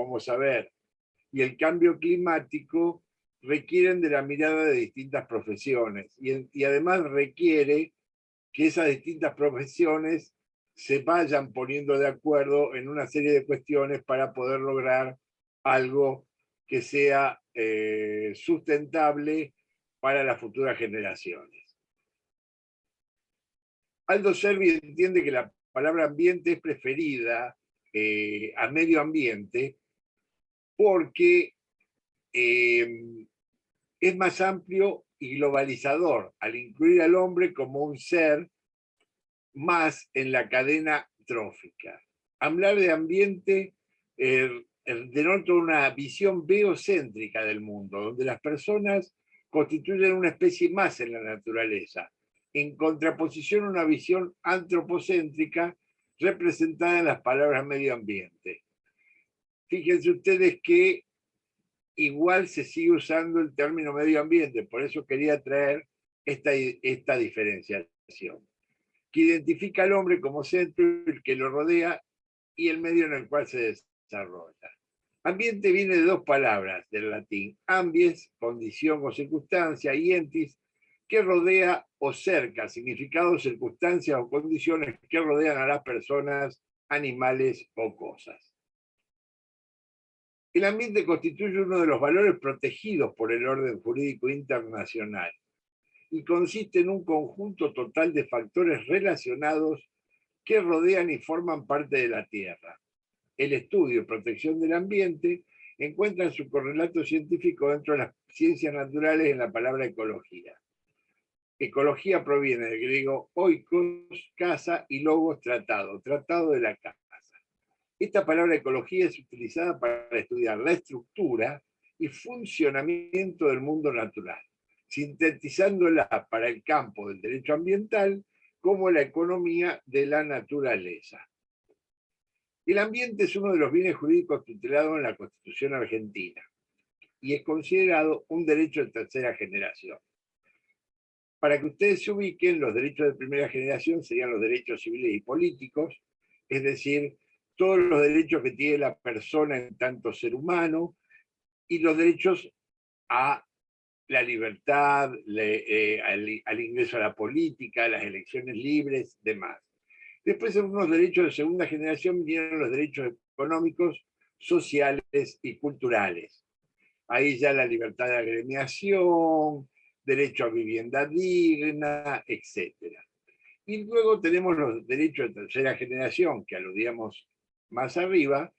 vamos a ver, y el cambio climático requieren de la mirada de distintas profesiones y además requiere que esas distintas profesiones se vayan poniendo de acuerdo en una serie de cuestiones para poder lograr algo que sea sustentable para las futuras generaciones. Aldo Cervi entiende que la palabra ambiente es preferida a medio ambiente porque es más amplio y globalizador al incluir al hombre como un ser más en la cadena trófica. Hablar de ambiente denota una visión biocéntrica del mundo, donde las personas constituyen una especie más en la naturaleza, en contraposición a una visión antropocéntrica representada en las palabras medio ambiente. Fíjense ustedes que igual se sigue usando el término medio ambiente, por eso quería traer esta diferenciación, que identifica al hombre como centro, el que lo rodea y el medio en el cual se desarrolla. Ambiente viene de dos palabras del latín, ambies, condición o circunstancia, y entis, que rodea o cerca, significado, circunstancias o condiciones que rodean a las personas, animales o cosas. El ambiente constituye uno de los valores protegidos por el orden jurídico internacional y consiste en un conjunto total de factores relacionados que rodean y forman parte de la Tierra. El estudio y protección del ambiente encuentra su correlato científico dentro de las ciencias naturales en la palabra ecología. Ecología proviene del griego oikos, casa, y logos, tratado, tratado de la casa. Esta palabra ecología es utilizada para estudiar la estructura y funcionamiento del mundo natural, sintetizándola para el campo del derecho ambiental como la economía de la naturaleza. El ambiente es uno de los bienes jurídicos tutelados en la Constitución argentina y es considerado un derecho de tercera generación. Para que ustedes se ubiquen, los derechos de primera generación serían los derechos civiles y políticos, es decir, todos los derechos que tiene la persona en tanto ser humano y los derechos a la libertad, al ingreso a la política, a las elecciones libres, demás. Después, algunos derechos de segunda generación vinieron los derechos económicos, sociales y culturales. Ahí ya la libertad de agremiación, derecho a vivienda digna, etc. Y luego tenemos los derechos de tercera generación, que aludíamos más arriba,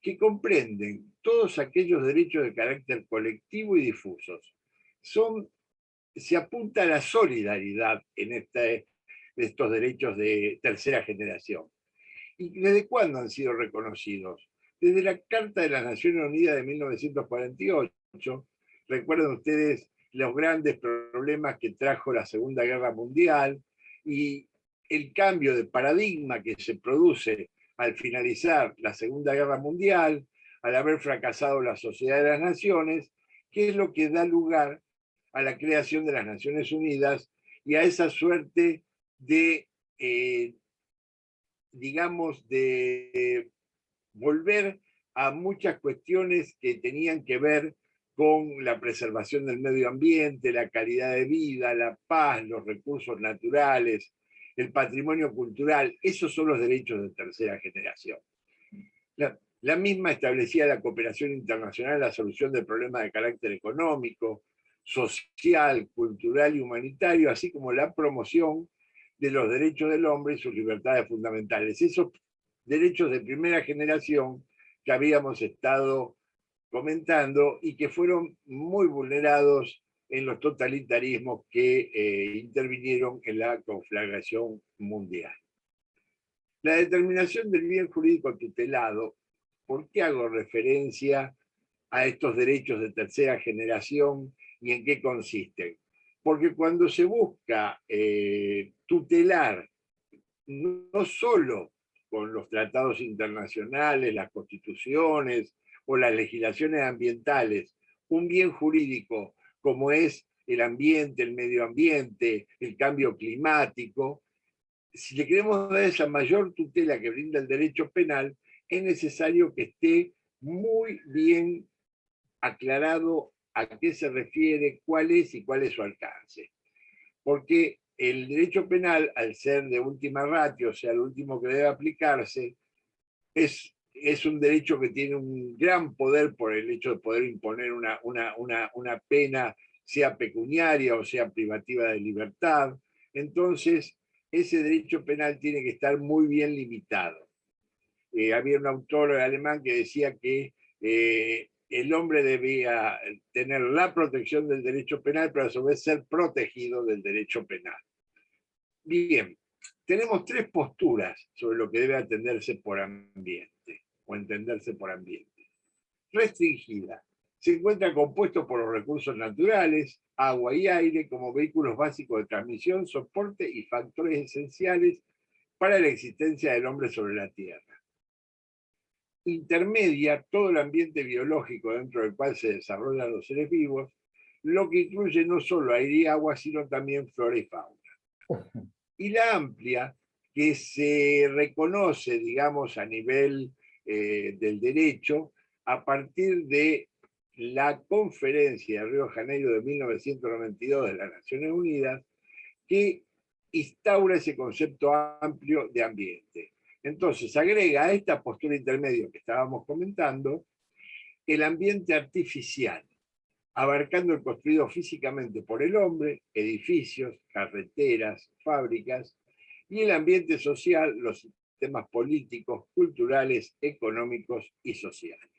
que comprenden todos aquellos derechos de carácter colectivo y difusos. Se apunta a la solidaridad en estos derechos de tercera generación. ¿Y desde cuándo han sido reconocidos? Desde la Carta de las Naciones Unidas de 1948. Recuerden ustedes los grandes problemas que trajo la Segunda Guerra Mundial y el cambio de paradigma que se produce al finalizar la Segunda Guerra Mundial, al haber fracasado la Sociedad de las Naciones, que es lo que da lugar a la creación de las Naciones Unidas y a esa suerte de, digamos, de volver a muchas cuestiones que tenían que ver con la preservación del medio ambiente, la calidad de vida, la paz, los recursos naturales, el patrimonio cultural. Esos son los derechos de tercera generación. La misma establecía la cooperación internacional en la solución de problemas de carácter económico, social, cultural y humanitario, así como la promoción de los derechos del hombre y sus libertades fundamentales. Esos derechos de primera generación que habíamos estado comentando y que fueron muy vulnerados en los totalitarismos que intervinieron en la conflagración mundial. La determinación del bien jurídico tutelado. ¿Por qué hago referencia a estos derechos de tercera generación y en qué consisten? Porque cuando se busca tutelar no solo con los tratados internacionales, las constituciones o las legislaciones ambientales, un bien jurídico como es el ambiente, el medio ambiente, el cambio climático, si le queremos dar esa mayor tutela que brinda el derecho penal, es necesario que esté muy bien aclarado a qué se refiere, cuál es y cuál es su alcance. Porque el derecho penal, al ser de última ratio, o sea, el último que debe aplicarse, es un derecho que tiene un gran poder por el hecho de poder imponer una pena, sea pecuniaria o sea privativa de libertad. Entonces, ese derecho penal tiene que estar muy bien limitado. Había un autor alemán que decía que el hombre debía tener la protección del derecho penal, pero a su vez ser protegido del derecho penal. Bien, tenemos tres posturas sobre lo que debe atenderse por ambiente o entenderse por ambiente. Restringida. Se encuentra compuesto por los recursos naturales, agua y aire como vehículos básicos de transmisión, soporte y factores esenciales para la existencia del hombre sobre la Tierra. Intermedia todo el ambiente biológico dentro del cual se desarrollan los seres vivos, lo que incluye no solo aire y agua, sino también flora y fauna. Y la amplia, que se reconoce, digamos, a nivel del derecho, a partir de la conferencia de Río de Janeiro de 1992 de las Naciones Unidas, que instaura ese concepto amplio de ambiente. Entonces, agrega a esta postura intermedia que estábamos comentando el ambiente artificial, abarcando el construido físicamente por el hombre, edificios, carreteras, fábricas, y el ambiente social, los sistemas políticos, culturales, económicos y sociales.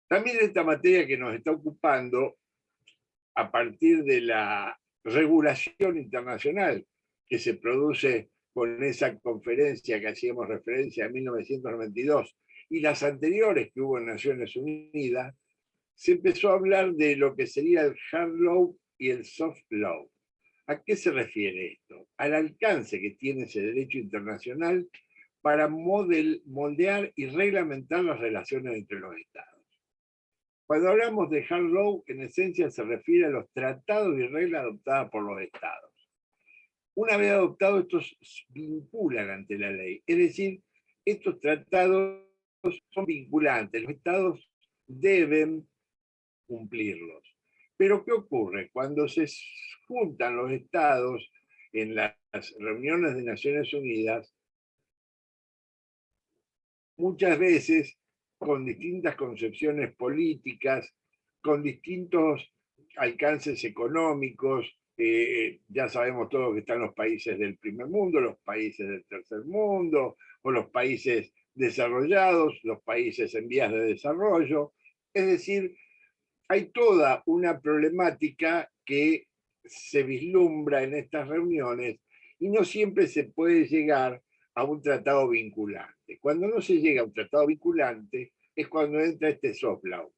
También esta materia que nos está ocupando, a partir de la regulación internacional que se produce con esa conferencia que hacíamos referencia en 1992 y las anteriores que hubo en Naciones Unidas, se empezó a hablar de lo que sería el hard law y el soft law. ¿A qué se refiere esto? Al alcance que tiene ese derecho internacional para moldear y reglamentar las relaciones entre los estados. Cuando hablamos de hard law, en esencia se refiere a los tratados y reglas adoptadas por los estados. Una vez adoptados, estos vinculan ante la ley. Es decir, estos tratados son vinculantes. Los estados deben cumplirlos. Pero ¿qué ocurre? Cuando se juntan los estados en las reuniones de Naciones Unidas, muchas veces con distintas concepciones políticas, con distintos alcances económicos, ya sabemos todos que están los países del primer mundo, los países del tercer mundo, o los países desarrollados, los países en vías de desarrollo. Es decir, hay toda una problemática que se vislumbra en estas reuniones y no siempre se puede llegar a un tratado vinculante. Cuando no se llega a un tratado vinculante es cuando entra este soft law,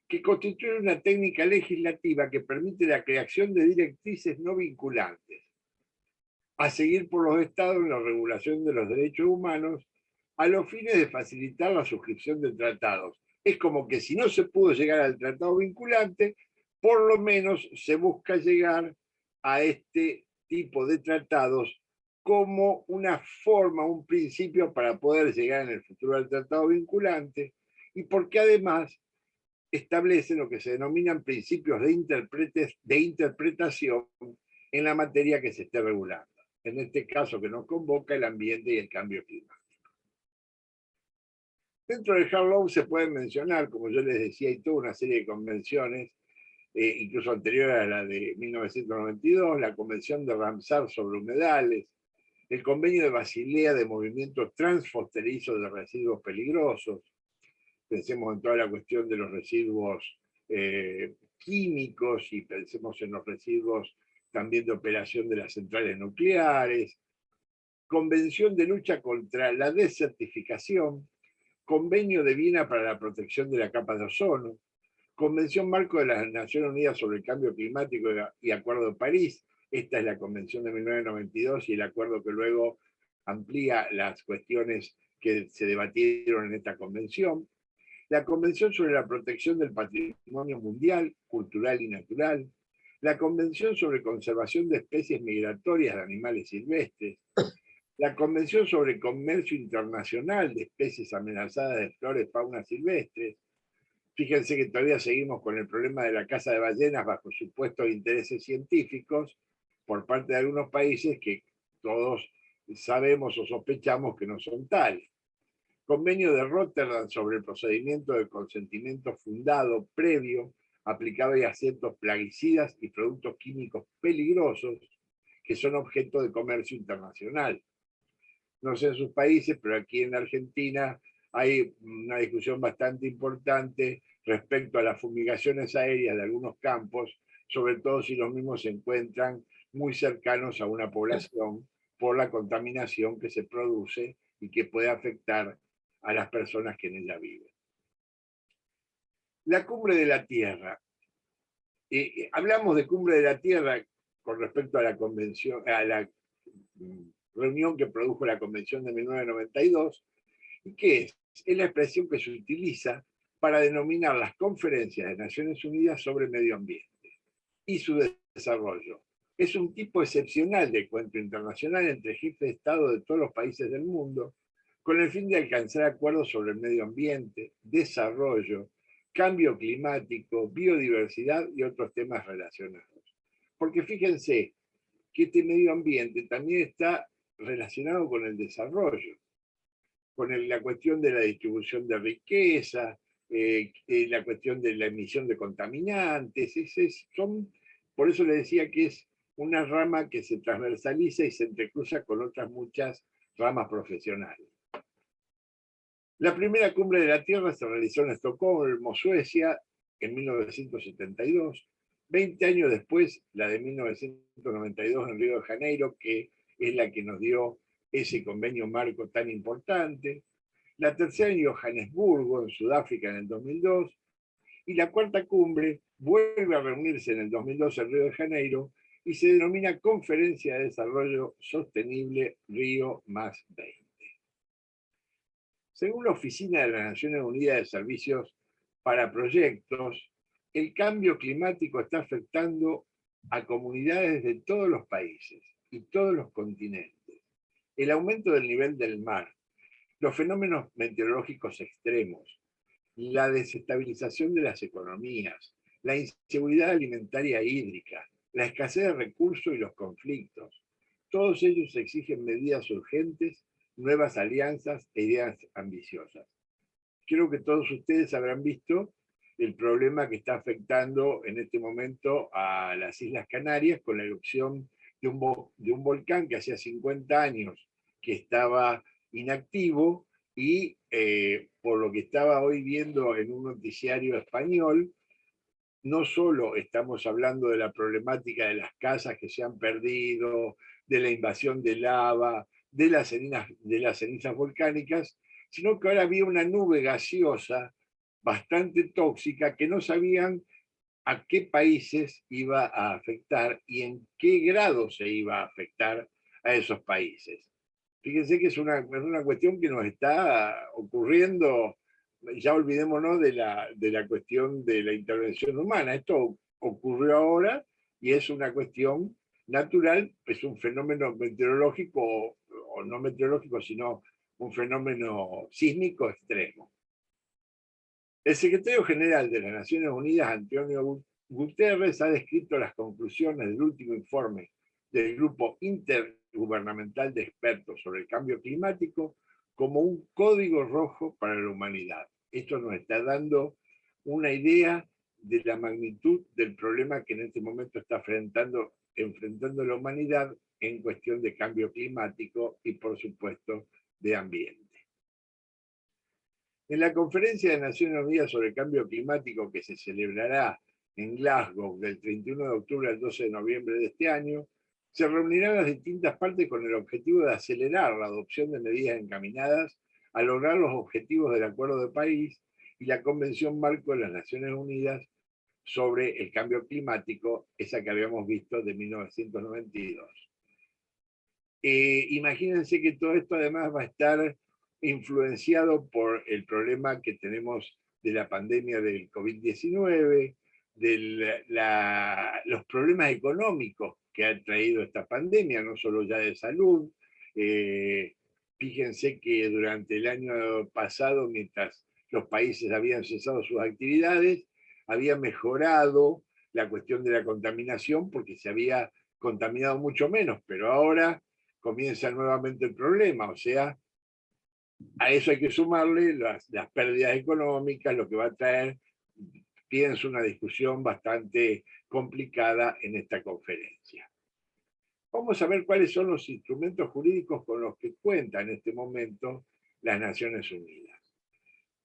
que constituye una técnica legislativa que permite la creación de directrices no vinculantes, a seguir por los estados en la regulación de los derechos humanos a los fines de facilitar la suscripción de tratados. Es como que si no se pudo llegar al tratado vinculante, por lo menos se busca llegar a este tipo de tratados como una forma, un principio para poder llegar en el futuro al tratado vinculante, y porque además establece lo que se denominan principios de interpretación en la materia que se esté regulando. En este caso que nos convoca el ambiente y el cambio climático. Dentro del hard law se pueden mencionar, como yo les decía, hay toda una serie de convenciones, incluso anterior a la de 1992, la Convención de Ramsar sobre humedales, el Convenio de Basilea de movimientos transfronterizos de residuos peligrosos. Pensemos en toda la cuestión de los residuos químicos y pensemos en los residuos también de operación de las centrales nucleares, Convención de lucha contra la desertificación, Convenio de Viena para la protección de la capa de ozono, Convención Marco de las Naciones Unidas sobre el Cambio Climático y Acuerdo de París. Esta es la Convención de 1992 y el acuerdo que luego amplía las cuestiones que se debatieron en esta convención. La Convención sobre la Protección del Patrimonio Mundial, Cultural y Natural, la Convención sobre Conservación de Especies Migratorias de Animales Silvestres, La Convención sobre Comercio Internacional de Especies Amenazadas de Flora y Fauna Silvestres. Fíjense que todavía seguimos con el problema de la caza de ballenas bajo supuestos intereses científicos por parte de algunos países que todos sabemos o sospechamos que no son tales. Convenio de Rotterdam sobre el procedimiento de consentimiento fundado previo aplicado a ciertos plaguicidas y productos químicos peligrosos que son objeto de comercio internacional. No sé en sus países, pero aquí en Argentina hay una discusión bastante importante respecto a las fumigaciones aéreas de algunos campos, sobre todo si los mismos se encuentran muy cercanos a una población por la contaminación que se produce y que puede afectar a las personas que en ella viven. La cumbre de la Tierra. Hablamos de cumbre de la Tierra con respecto a la convención, a la reunión que produjo la Convención de 1992. ¿Y qué es? Es la expresión que se utiliza para denominar las conferencias de Naciones Unidas sobre medio ambiente y su desarrollo. Es un tipo excepcional de encuentro internacional entre jefes de Estado de todos los países del mundo, con el fin de alcanzar acuerdos sobre el medio ambiente, desarrollo, cambio climático, biodiversidad y otros temas relacionados. Porque fíjense que este medio ambiente también está relacionado con el desarrollo, con la cuestión de la distribución de riqueza, la cuestión de la emisión de contaminantes. Por eso le decía que es una rama que se transversaliza y se entrecruza con otras muchas ramas profesionales. La primera cumbre de la Tierra se realizó en Estocolmo, Suecia, en 1972. 20 años después, la de 1992 en Río de Janeiro, que es la que nos dio ese convenio marco tan importante. La tercera en Johannesburgo, en Sudáfrica, en el 2002. Y la cuarta cumbre vuelve a reunirse en el 2002 en Río de Janeiro y se denomina Conferencia de Desarrollo Sostenible Río +20. Según la Oficina de las Naciones Unidas de Servicios para Proyectos, el cambio climático está afectando a comunidades de todos los países y todos los continentes. El aumento del nivel del mar, los fenómenos meteorológicos extremos, la desestabilización de las economías, la inseguridad alimentaria e hídrica, la escasez de recursos y los conflictos, todos ellos exigen medidas urgentes, nuevas alianzas e ideas ambiciosas. Creo que todos ustedes habrán visto el problema que está afectando en este momento a las Islas Canarias con la erupción de un volcán que hacía 50 años que estaba inactivo y por lo que estaba hoy viendo en un noticiario español, no solo estamos hablando de la problemática de las casas que se han perdido, de la invasión de lava, de las cenizas volcánicas, sino que ahora había una nube gaseosa bastante tóxica que no sabían a qué países iba a afectar y en qué grado se iba a afectar a esos países. Fíjense que es una cuestión que nos está ocurriendo, ya olvidémonos de la cuestión de la intervención humana. Esto ocurrió ahora y es una cuestión natural, es un fenómeno meteorológico, o no meteorológico, sino un fenómeno sísmico extremo. El secretario general de las Naciones Unidas, Antonio Guterres, ha descrito las conclusiones del último informe del Grupo Intergubernamental de Expertos sobre el Cambio Climático como un código rojo para la humanidad. Esto nos está dando una idea de la magnitud del problema que en este momento está enfrentando la humanidad en cuestión de cambio climático y, por supuesto, de ambiente. En la Conferencia de Naciones Unidas sobre el Cambio Climático que se celebrará en Glasgow del 31 de octubre al 12 de noviembre de este año, se reunirán las distintas partes con el objetivo de acelerar la adopción de medidas encaminadas a lograr los objetivos del Acuerdo de París y la Convención Marco de las Naciones Unidas sobre el Cambio Climático, esa que habíamos visto de 1992. Imagínense que todo esto además va a estar influenciado por el problema que tenemos de la pandemia del COVID-19, de los problemas económicos que ha traído esta pandemia, no solo ya de salud, Fíjense que durante el año pasado, mientras los países habían cesado sus actividades, había mejorado la cuestión de la contaminación porque se había contaminado mucho menos, pero ahora comienza nuevamente el problema, o sea, a eso hay que sumarle las pérdidas económicas, lo que va a traer, pienso, una discusión bastante complicada en esta conferencia. Vamos a ver cuáles son los instrumentos jurídicos con los que cuenta en este momento las Naciones Unidas.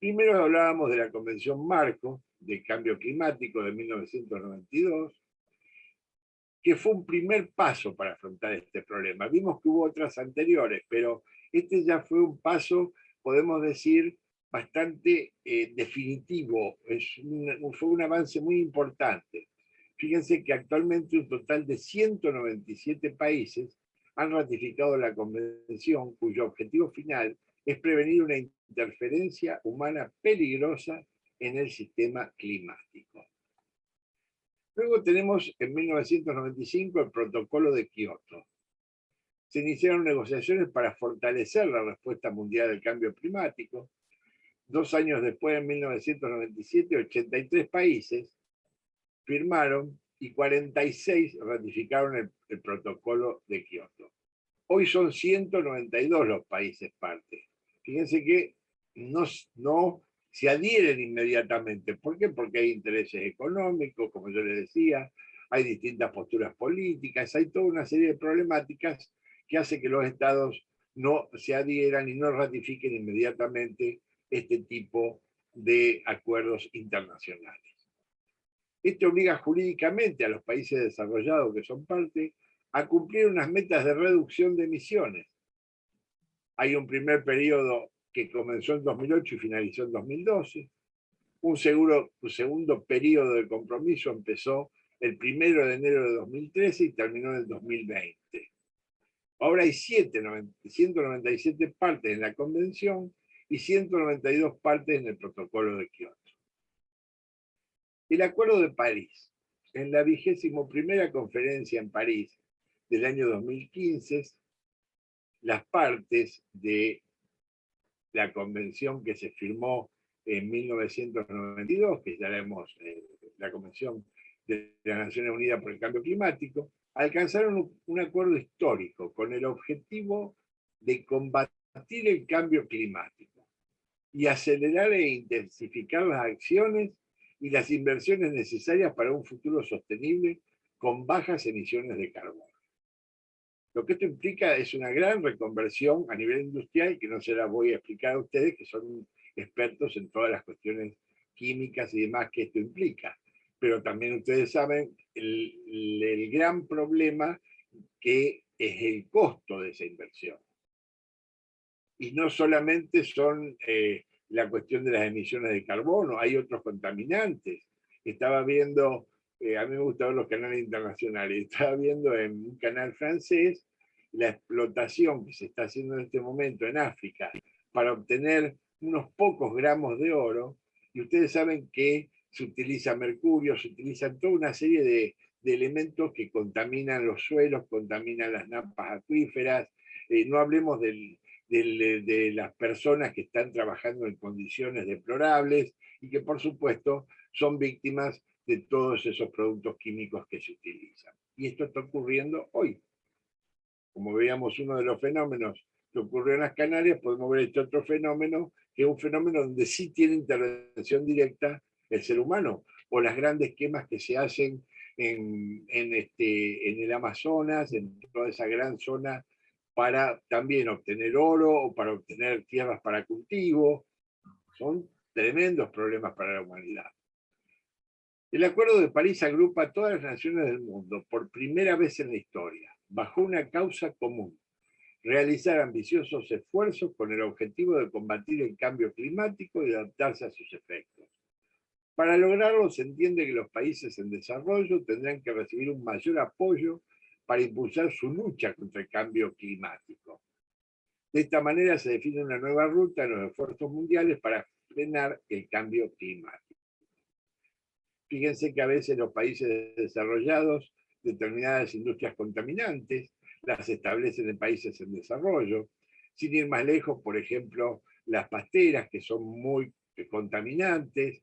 Primero hablábamos de la Convención Marco de Cambio Climático de 1992, que fue un primer paso para afrontar este problema. Vimos que hubo otras anteriores, pero este ya fue un paso, podemos decir, bastante definitivo. Fue un avance muy importante. Fíjense que actualmente un total de 197 países han ratificado la convención, cuyo objetivo final es prevenir una interferencia humana peligrosa en el sistema climático. Luego tenemos en 1995 el Protocolo de Kioto. Se iniciaron negociaciones para fortalecer la respuesta mundial al cambio climático. 2 años después, en 1997, 83 países firmaron y 46 ratificaron el Protocolo de Kioto. Hoy son 192 los países partes. Fíjense que no se adhieren inmediatamente. ¿Por qué? Porque hay intereses económicos, como yo les decía, hay distintas posturas políticas, hay toda una serie de problemáticas que hace que los estados no se adhieran y no ratifiquen inmediatamente este tipo de acuerdos internacionales. Esto obliga jurídicamente a los países desarrollados que son parte a cumplir unas metas de reducción de emisiones. Hay un primer periodo que comenzó en 2008 y finalizó en 2012. Un segundo periodo de compromiso empezó el 1 de enero de 2013 y terminó en el 2020. Ahora hay 197 partes en la convención y 192 partes en el protocolo de Kioto. El Acuerdo de París. En la 21ª conferencia en París del año 2015, las partes de la convención que se firmó en 1992, que ya vemos la Convención de las Naciones Unidas por el Cambio Climático, alcanzaron un acuerdo histórico con el objetivo de combatir el cambio climático y acelerar e intensificar las acciones y las inversiones necesarias para un futuro sostenible con bajas emisiones de carbono. Lo que esto implica es una gran reconversión a nivel industrial, que no se la voy a explicar a ustedes, que son expertos en todas las cuestiones químicas y demás que esto implica. Pero también ustedes saben el gran problema que es el costo de esa inversión. Y no solamente son la cuestión de las emisiones de carbono, hay otros contaminantes. Estaba viendo, a mí me gusta ver los canales internacionales, estaba viendo en un canal francés la explotación que se está haciendo en este momento en África para obtener unos pocos gramos de oro, y ustedes saben que se utiliza mercurio, se utilizan toda una serie de elementos que contaminan los suelos, contaminan las napas acuíferas, no hablemos de las personas que están trabajando en condiciones deplorables y que por supuesto son víctimas de todos esos productos químicos que se utilizan. Y esto está ocurriendo hoy. Como veíamos uno de los fenómenos que ocurrió en las Canarias, podemos ver este otro fenómeno, que es un fenómeno donde sí tiene intervención directa el ser humano, o las grandes quemas que se hacen en el Amazonas, en toda esa gran zona, para también obtener oro o para obtener tierras para cultivo. Son tremendos problemas para la humanidad. El Acuerdo de París agrupa a todas las naciones del mundo por primera vez en la historia, bajo una causa común: realizar ambiciosos esfuerzos con el objetivo de combatir el cambio climático y adaptarse a sus efectos. Para lograrlo, se entiende que los países en desarrollo tendrán que recibir un mayor apoyo para impulsar su lucha contra el cambio climático. De esta manera se define una nueva ruta en los esfuerzos mundiales para frenar el cambio climático. Fíjense que a veces los países desarrollados, determinadas industrias contaminantes, las establecen en países en desarrollo. Sin ir más lejos, por ejemplo, las pasteras, que son muy contaminantes,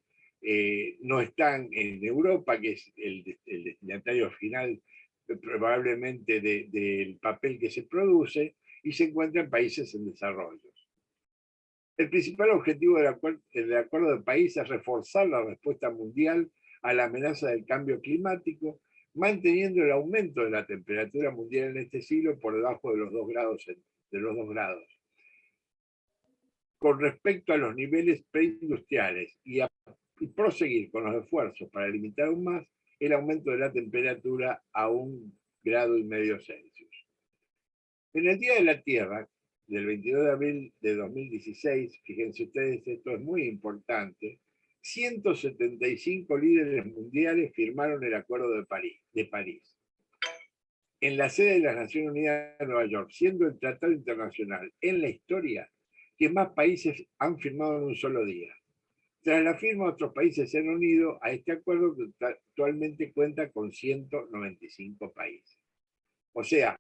no están en Europa, que es el destinatario final probablemente del papel que se produce, y se encuentra en países en desarrollo. El principal objetivo del acuerdo de París es reforzar la respuesta mundial a la amenaza del cambio climático, manteniendo el aumento de la temperatura mundial en este siglo por debajo de los 2 grados. Con respecto a los niveles preindustriales y proseguir con los esfuerzos para limitar aún más el aumento de la temperatura a 1,5 grados Celsius. En el Día de la Tierra, del 22 de abril de 2016, fíjense ustedes, esto es muy importante, 175 líderes mundiales firmaron el Acuerdo de París. En la sede de las Naciones Unidas de Nueva York, siendo el tratado internacional en la historia que más países han firmado en un solo día. Tras la firma, otros países se han unido a este acuerdo que actualmente cuenta con 195 países. O sea,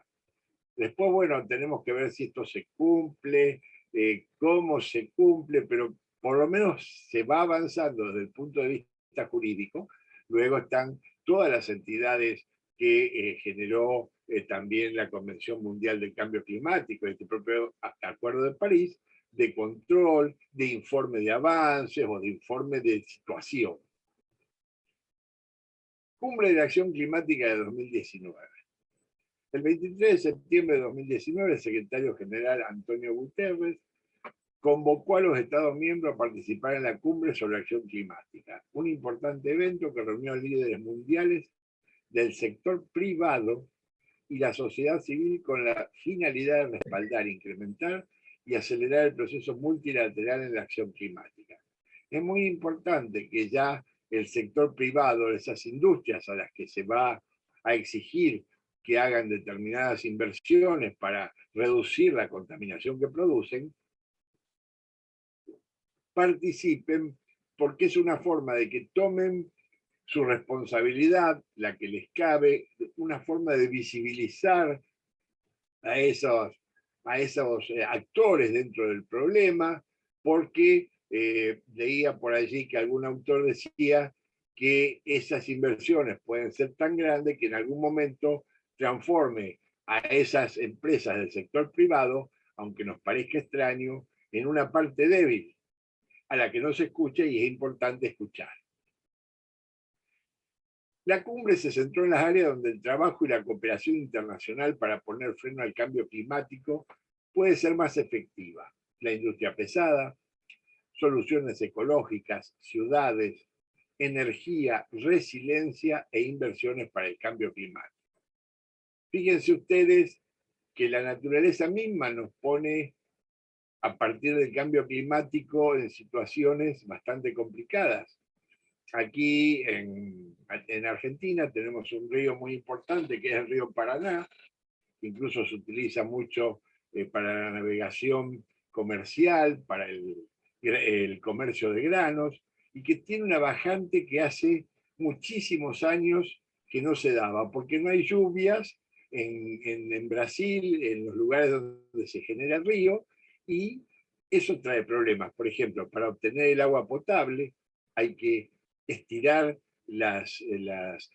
después, bueno, tenemos que ver si esto se cumple, cómo se cumple, pero por lo menos se va avanzando desde el punto de vista jurídico. Luego están todas las entidades que generó también la Convención Mundial del Cambio Climático, este propio Acuerdo de París, de control, de informe de avances o de informe de situación. Cumbre de Acción Climática de 2019. El 23 de septiembre de 2019, el secretario general Antonio Guterres convocó a los Estados miembros a participar en la Cumbre sobre Acción Climática, un importante evento que reunió a líderes mundiales del sector privado y la sociedad civil con la finalidad de respaldar, incrementar y acelerar el proceso multilateral en la acción climática. Es muy importante que ya el sector privado, esas industrias a las que se va a exigir que hagan determinadas inversiones para reducir la contaminación que producen, participen, porque es una forma de que tomen su responsabilidad, la que les cabe, una forma de visibilizar a esos actores dentro del problema, porque leía por allí que algún autor decía que esas inversiones pueden ser tan grandes que en algún momento transforme a esas empresas del sector privado, aunque nos parezca extraño, en una parte débil a la que no se escucha y es importante escuchar. La cumbre se centró en las áreas donde el trabajo y la cooperación internacional para poner freno al cambio climático puede ser más efectiva. La industria pesada, soluciones ecológicas, ciudades, energía, resiliencia e inversiones para el cambio climático. Fíjense ustedes que la naturaleza misma nos pone a partir del cambio climático en situaciones bastante complicadas. Aquí en Argentina tenemos un río muy importante que es el río Paraná, que incluso se utiliza mucho para la navegación comercial, para el comercio de granos, y que tiene una bajante que hace muchísimos años que no se daba, porque no hay lluvias en Brasil, en los lugares donde se genera el río, y eso trae problemas. Por ejemplo, para obtener el agua potable hay que estirar las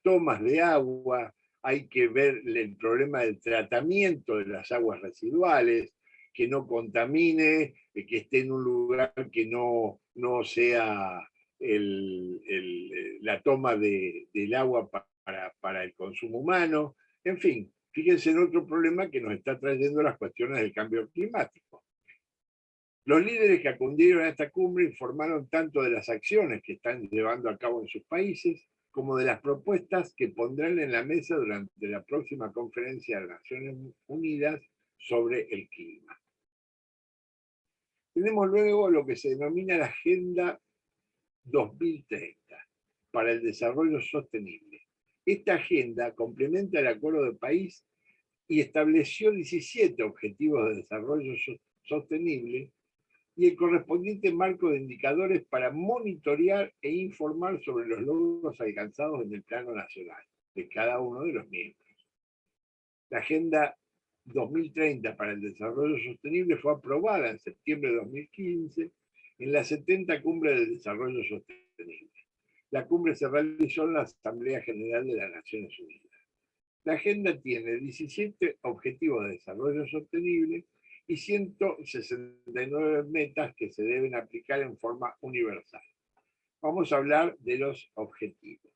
tomas de agua, hay que ver el problema del tratamiento de las aguas residuales, que no contamine, que esté en un lugar que no sea la toma del agua para el consumo humano. En fin, fíjense en otro problema que nos está trayendo las cuestiones del cambio climático. Los líderes que acudieron a esta cumbre informaron tanto de las acciones que están llevando a cabo en sus países, como de las propuestas que pondrán en la mesa durante la próxima conferencia de las Naciones Unidas sobre el clima. Tenemos luego lo que se denomina la Agenda 2030 para el Desarrollo Sostenible. Esta agenda complementa el Acuerdo de París y estableció 17 objetivos de desarrollo sostenible y el correspondiente marco de indicadores para monitorear e informar sobre los logros alcanzados en el plano nacional de cada uno de los miembros. La Agenda 2030 para el Desarrollo Sostenible fue aprobada en septiembre de 2015 en la 70 Cumbre del Desarrollo Sostenible. La cumbre se realizó en la Asamblea General de las Naciones Unidas. La agenda tiene 17 objetivos de desarrollo sostenible y 169 metas que se deben aplicar en forma universal. Vamos a hablar de los objetivos.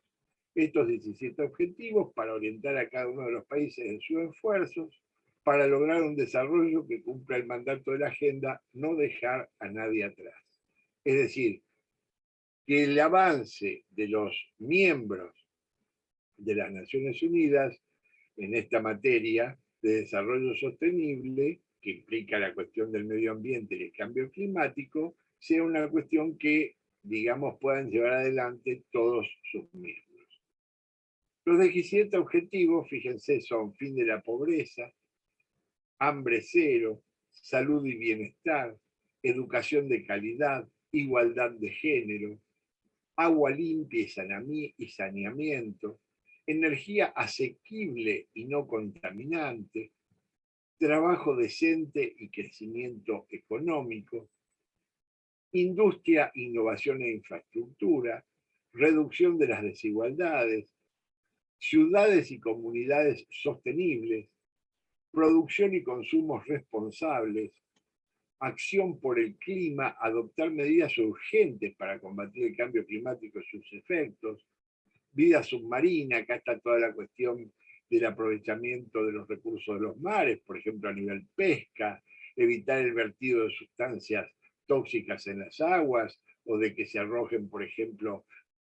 Estos 17 objetivos para orientar a cada uno de los países en sus esfuerzos para lograr un desarrollo que cumpla el mandato de la agenda, no dejar a nadie atrás. Es decir, que el avance de los miembros de las Naciones Unidas en esta materia de desarrollo sostenible, que implica la cuestión del medio ambiente y el cambio climático, sea una cuestión que, digamos, puedan llevar adelante todos sus miembros. Los 17 objetivos, fíjense, son fin de la pobreza, hambre cero, salud y bienestar, educación de calidad, igualdad de género, agua limpia y saneamiento, energía asequible y no contaminante, trabajo decente y crecimiento económico, industria, innovación e infraestructura, reducción de las desigualdades, ciudades y comunidades sostenibles, producción y consumos responsables, acción por el clima, adoptar medidas urgentes para combatir el cambio climático y sus efectos, vida submarina, acá está toda la cuestión del aprovechamiento de los recursos de los mares, por ejemplo a nivel pesca, evitar el vertido de sustancias tóxicas en las aguas o de que se arrojen, por ejemplo,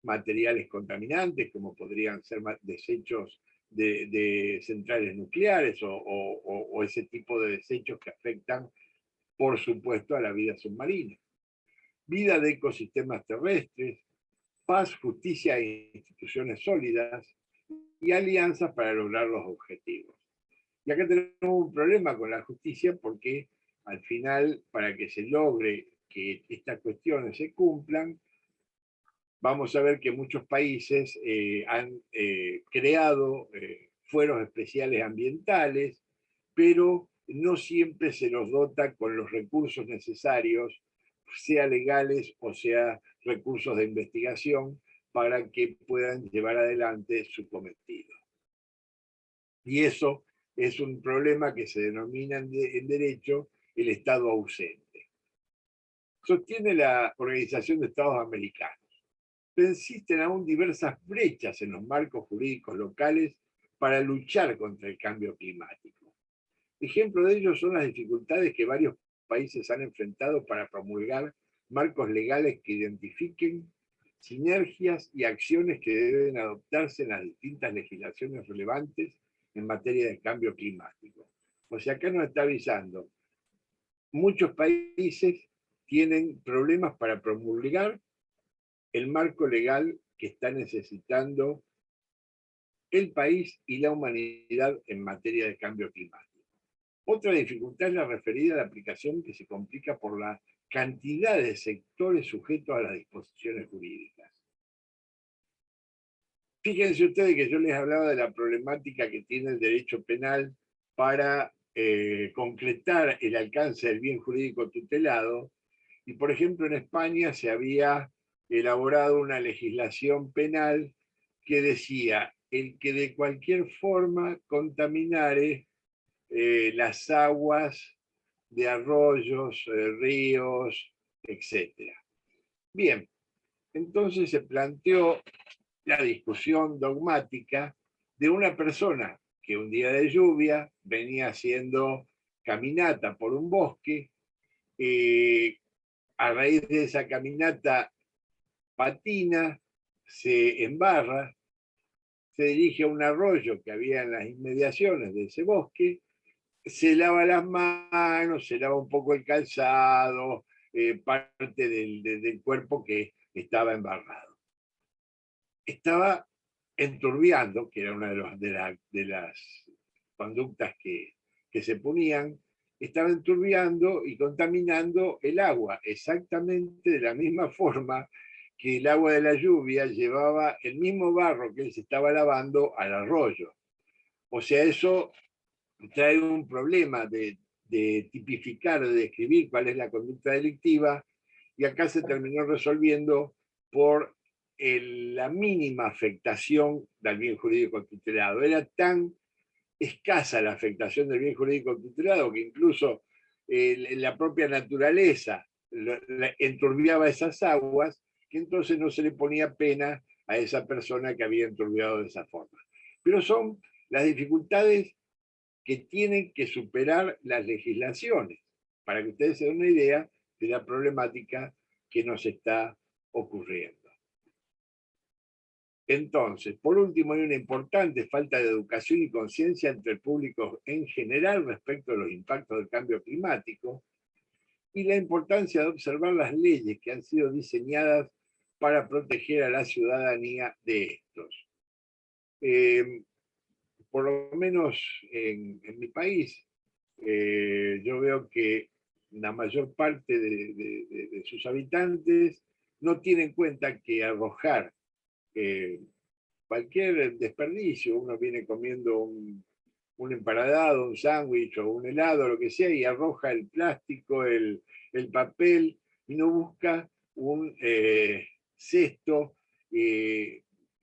materiales contaminantes como podrían ser desechos de centrales nucleares o ese tipo de desechos que afectan, por supuesto, a la vida submarina. Vida de ecosistemas terrestres, paz, justicia e instituciones sólidas y alianzas para lograr los objetivos. Y acá tenemos un problema con la justicia porque al final, para que se logre que estas cuestiones se cumplan, vamos a ver que muchos países han creado fueros especiales ambientales, pero no siempre se los dota con los recursos necesarios, sea legales o sea recursos de investigación, para que puedan llevar adelante su cometido. Y eso es un problema que se denomina en derecho el Estado ausente. Sostiene la Organización de Estados Americanos. Persisten aún diversas brechas en los marcos jurídicos locales para luchar contra el cambio climático. Ejemplo de ello son las dificultades que varios países han enfrentado para promulgar marcos legales que identifiquen sinergias y acciones que deben adoptarse en las distintas legislaciones relevantes en materia de cambio climático. O sea, acá nos está avisando, muchos países tienen problemas para promulgar el marco legal que está necesitando el país y la humanidad en materia de cambio climático. Otra dificultad es la referida a la aplicación, que se complica por la cantidad de sectores sujetos a las disposiciones jurídicas. Fíjense ustedes que yo les hablaba de la problemática que tiene el derecho penal para concretar el alcance del bien jurídico tutelado, y por ejemplo en España se había elaborado una legislación penal que decía: el que de cualquier forma contaminare las aguas de arroyos, ríos, etc. Bien, entonces se planteó la discusión dogmática de una persona que un día de lluvia venía haciendo caminata por un bosque, a raíz de esa caminata patina, se embarra, se dirige a un arroyo que había en las inmediaciones de ese bosque, se lava las manos, se lava un poco el calzado, parte del cuerpo que estaba embarrado. Estaba enturbiando, que era una de las conductas que se ponían, estaba enturbiando y contaminando el agua, exactamente de la misma forma que el agua de la lluvia llevaba el mismo barro que él se estaba lavando al arroyo. O sea, eso trae un problema de tipificar, de describir cuál es la conducta delictiva, y acá se terminó resolviendo por la mínima afectación del bien jurídico tutelado. Era tan escasa la afectación del bien jurídico tutelado que incluso la propia naturaleza enturbiaba esas aguas, que entonces no se le ponía pena a esa persona que había enturbiado de esa forma. Pero son las dificultades que tienen que superar las legislaciones, para que ustedes se den una idea de la problemática que nos está ocurriendo. Entonces, por último, hay una importante falta de educación y conciencia entre el público en general respecto a los impactos del cambio climático y la importancia de observar las leyes que han sido diseñadas para proteger a la ciudadanía de estos. Por lo menos en mi país, yo veo que la mayor parte de sus habitantes no tienen en cuenta que arrojar cualquier desperdicio, uno viene comiendo un emparedado, un sándwich o un helado, lo que sea, y arroja el plástico, el papel, y no busca un cesto,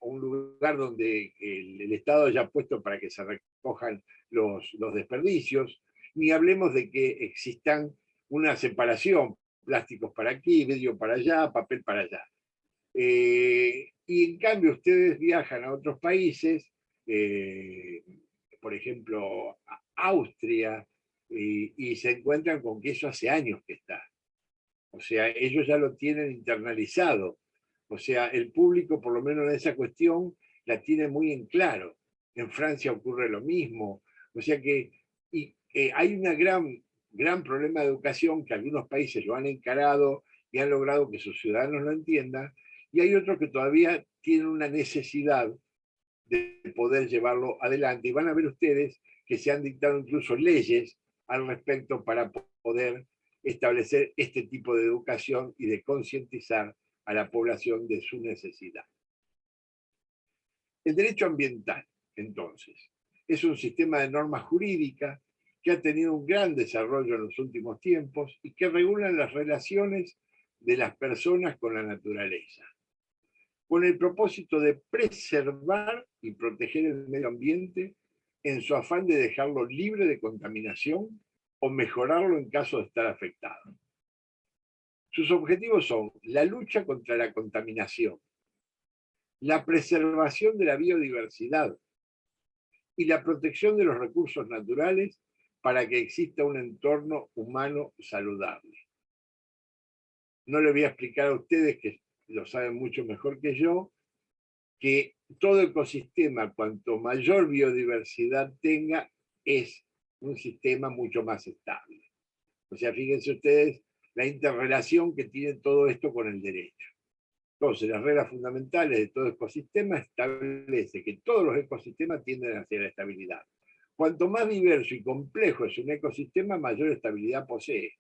un lugar donde el Estado haya puesto para que se recojan los desperdicios, ni hablemos de que existan una separación, plásticos para aquí, vidrio para allá, papel para allá. Y en cambio ustedes viajan a otros países, por ejemplo, a Austria, y se encuentran con que eso hace años que está. O sea, ellos ya lo tienen internalizado. O sea, el público, por lo menos en esa cuestión, la tiene muy en claro. En Francia ocurre lo mismo. O sea que hay un gran problema de educación que algunos países lo han encarado y han logrado que sus ciudadanos lo entiendan, y hay otros que todavía tienen una necesidad de poder llevarlo adelante. Y van a ver ustedes que se han dictado incluso leyes al respecto para poder establecer este tipo de educación y de concientizar a la población de su necesidad. El derecho ambiental, entonces, es un sistema de normas jurídicas que ha tenido un gran desarrollo en los últimos tiempos y que regulan las relaciones de las personas con la naturaleza, con el propósito de preservar y proteger el medio ambiente en su afán de dejarlo libre de contaminación o mejorarlo en caso de estar afectado. Sus objetivos son la lucha contra la contaminación, la preservación de la biodiversidad y la protección de los recursos naturales para que exista un entorno humano saludable. No le voy a explicar a ustedes, que lo saben mucho mejor que yo, que todo ecosistema, cuanto mayor biodiversidad tenga, es un sistema mucho más estable. O sea, fíjense ustedes la interrelación que tiene todo esto con el derecho. Entonces, las reglas fundamentales de todo ecosistema establece que todos los ecosistemas tienden hacia la estabilidad. Cuanto más diverso y complejo es un ecosistema, mayor estabilidad posee.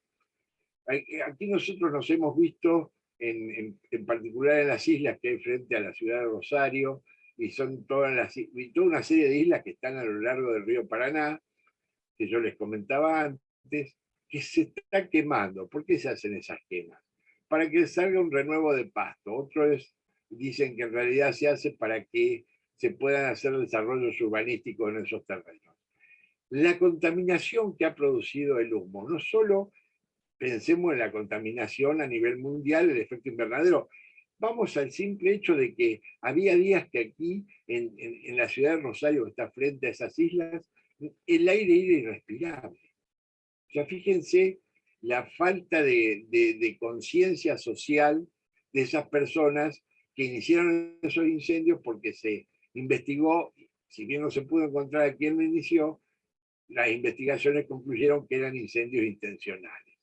Aquí nosotros nos hemos visto, en particular en las islas que hay frente a la ciudad de Rosario, y son toda una serie de islas que están a lo largo del río Paraná, que yo les comentaba antes, que se está quemando. ¿Por qué se hacen esas quemas? Para que salga un renuevo de pasto. Dicen que en realidad se hace para que se puedan hacer desarrollos urbanísticos en esos terrenos. La contaminación que ha producido el humo, no solo pensemos en la contaminación a nivel mundial, el efecto invernadero. Vamos al simple hecho de que había días que aquí, en la ciudad de Rosario, que está frente a esas islas, el aire era irrespirable. O sea, fíjense la falta de conciencia social de esas personas que iniciaron esos incendios, porque se investigó, si bien no se pudo encontrar a quién lo inició, las investigaciones concluyeron que eran incendios intencionales.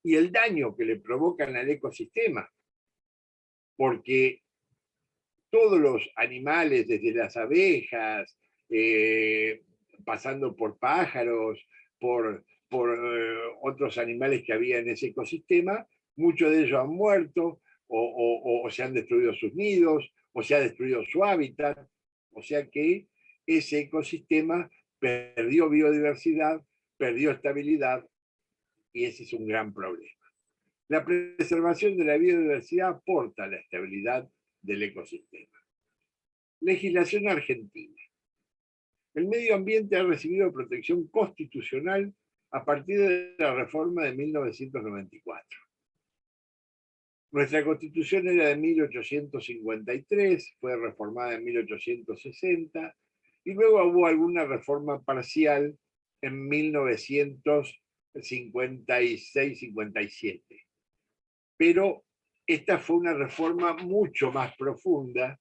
Y el daño que le provocan al ecosistema, porque todos los animales, desde las abejas, pasando por pájaros, por otros animales que había en ese ecosistema, muchos de ellos han muerto, o se han destruido sus nidos, o se ha destruido su hábitat. O sea que ese ecosistema perdió biodiversidad, perdió estabilidad, y ese es un gran problema. La preservación de la biodiversidad aporta a la estabilidad del ecosistema. Legislación argentina. El medio ambiente ha recibido protección constitucional a partir de la reforma de 1994. Nuestra Constitución era de 1853, fue reformada en 1860 y luego hubo alguna reforma parcial en 1956-57. Pero esta fue una reforma mucho más profunda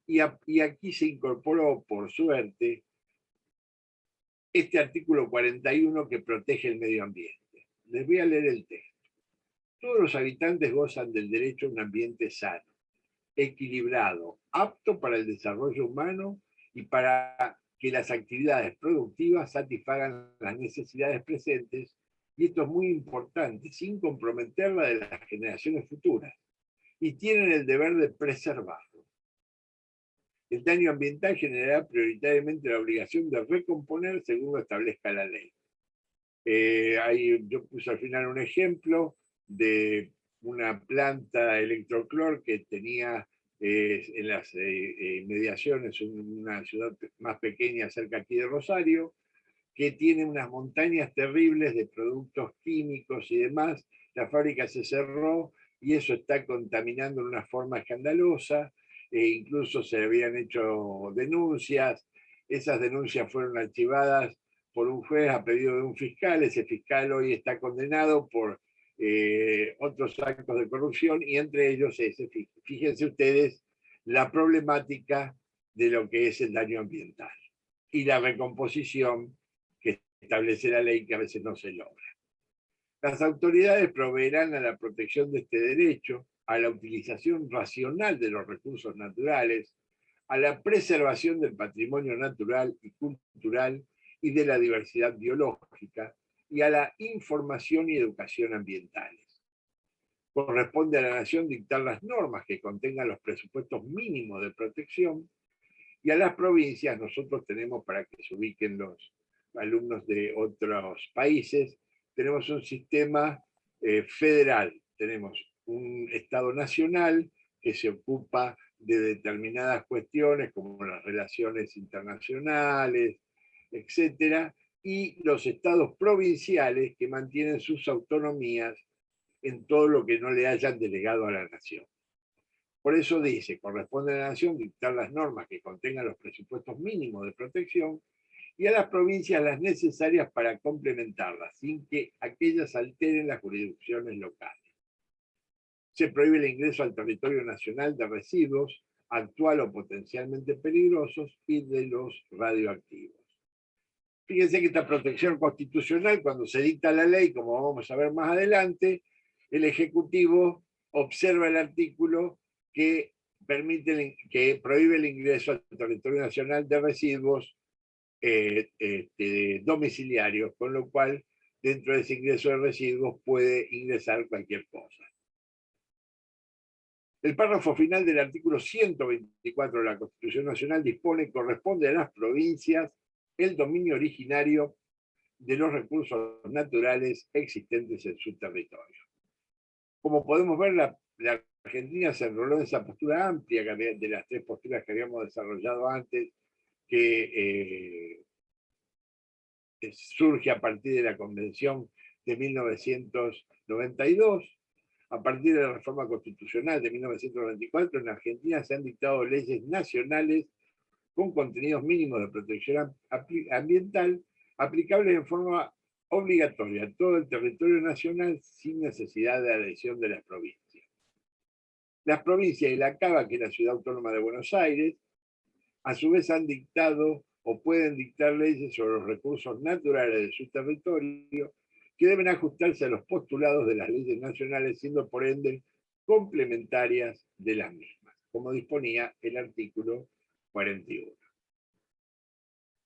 y aquí se incorporó, por suerte, este artículo 41 que protege el medio ambiente. Les voy a leer el texto. Todos los habitantes gozan del derecho a un ambiente sano, equilibrado, apto para el desarrollo humano y para que las actividades productivas satisfagan las necesidades presentes, y esto es muy importante, sin comprometerla de las generaciones futuras, y tienen el deber de preservarlo. El daño ambiental generará prioritariamente la obligación de recomponer según lo establezca la ley. Yo puse al final un ejemplo de una planta electroclor que tenía en las inmediaciones una ciudad más pequeña cerca aquí de Rosario, que tiene unas montañas terribles de productos químicos y demás. La fábrica se cerró y eso está contaminando de una forma escandalosa. Incluso se habían hecho denuncias. Esas denuncias fueron archivadas por un juez a pedido de un fiscal. Ese fiscal hoy está condenado por otros actos de corrupción y entre ellos ese. Fíjense ustedes la problemática de lo que es el daño ambiental y la recomposición que establece la ley, que a veces no se logra. Las autoridades proveerán a la protección de este derecho, a la utilización racional de los recursos naturales, a la preservación del patrimonio natural y cultural y de la diversidad biológica, y a la información y educación ambientales. Corresponde a la nación dictar las normas que contengan los presupuestos mínimos de protección, y a las provincias, nosotros tenemos, para que se ubiquen los alumnos de otros países, tenemos un sistema federal, tenemos un Estado nacional que se ocupa de determinadas cuestiones como las relaciones internacionales, etcétera, y los estados provinciales que mantienen sus autonomías en todo lo que no le hayan delegado a la nación. Por eso dice, corresponde a la nación dictar las normas que contengan los presupuestos mínimos de protección y a las provincias las necesarias para complementarlas, sin que aquellas alteren las jurisdicciones locales. Se prohíbe el ingreso al territorio nacional de residuos actual o potencialmente peligrosos y de los radioactivos. Fíjense que esta protección constitucional, cuando se dicta la ley, como vamos a ver más adelante, el Ejecutivo observa el artículo que prohíbe el ingreso al territorio nacional de residuos domiciliarios, con lo cual dentro de ese ingreso de residuos puede ingresar cualquier cosa. El párrafo final del artículo 124 de la Constitución Nacional dispone que corresponde a las provincias el dominio originario de los recursos naturales existentes en su territorio. Como podemos ver, la Argentina se enroló en esa postura amplia de las tres posturas que habíamos desarrollado antes, que surge a partir de la Convención de 1992. A partir de la reforma constitucional de 1994, en Argentina se han dictado leyes nacionales con contenidos mínimos de protección ambiental aplicables en forma obligatoria a todo el territorio nacional sin necesidad de adhesión de las provincias. Las provincias y la CABA, que es la Ciudad Autónoma de Buenos Aires, a su vez han dictado o pueden dictar leyes sobre los recursos naturales de su territorio que deben ajustarse a los postulados de las leyes nacionales, siendo por ende complementarias de las mismas, como disponía el artículo 41.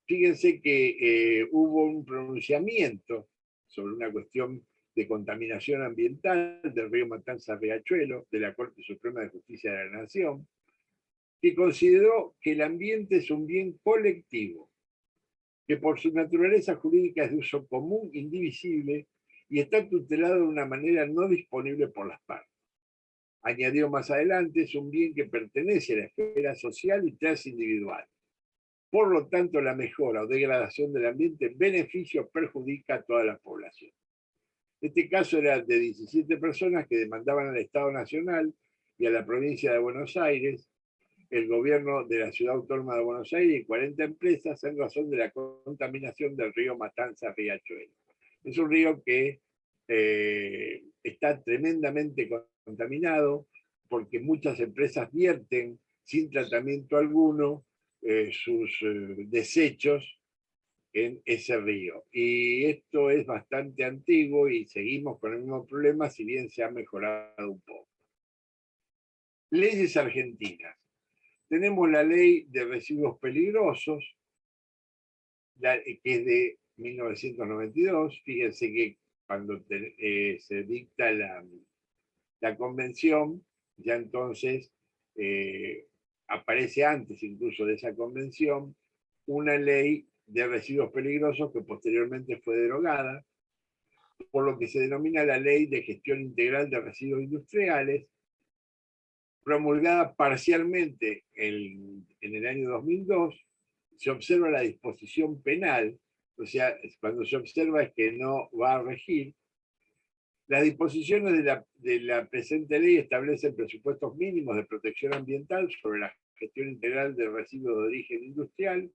Fíjense que hubo un pronunciamiento sobre una cuestión de contaminación ambiental del río Matanza-Riachuelo de la Corte Suprema de Justicia de la Nación, que consideró que el ambiente es un bien colectivo que por su naturaleza jurídica es de uso común, indivisible, y está tutelado de una manera no disponible por las partes. Añadió más adelante, es un bien que pertenece a la esfera social y transindividual. Por lo tanto, la mejora o degradación del ambiente beneficia o perjudica a toda la población. Este caso era de 17 personas que demandaban al Estado Nacional y a la provincia de Buenos Aires, el gobierno de la Ciudad Autónoma de Buenos Aires y 40 empresas en razón de la contaminación del río Matanza-Riachuelo. Es un río que está tremendamente contaminado porque muchas empresas vierten sin tratamiento alguno sus desechos en ese río. Y esto es bastante antiguo y seguimos con el mismo problema, si bien se ha mejorado un poco. Leyes argentinas. Tenemos la ley de residuos peligrosos, que es de 1992. Fíjense que cuando se dicta la convención, ya entonces aparece antes incluso de esa convención una ley de residuos peligrosos que posteriormente fue derogada, por lo que se denomina la Ley de Gestión Integral de Residuos Industriales, promulgada parcialmente en el año 2002. Se observa la disposición penal, o sea, cuando se observa es que no va a regir. Las disposiciones de la presente ley establecen presupuestos mínimos de protección ambiental sobre la gestión integral de residuos de origen industrial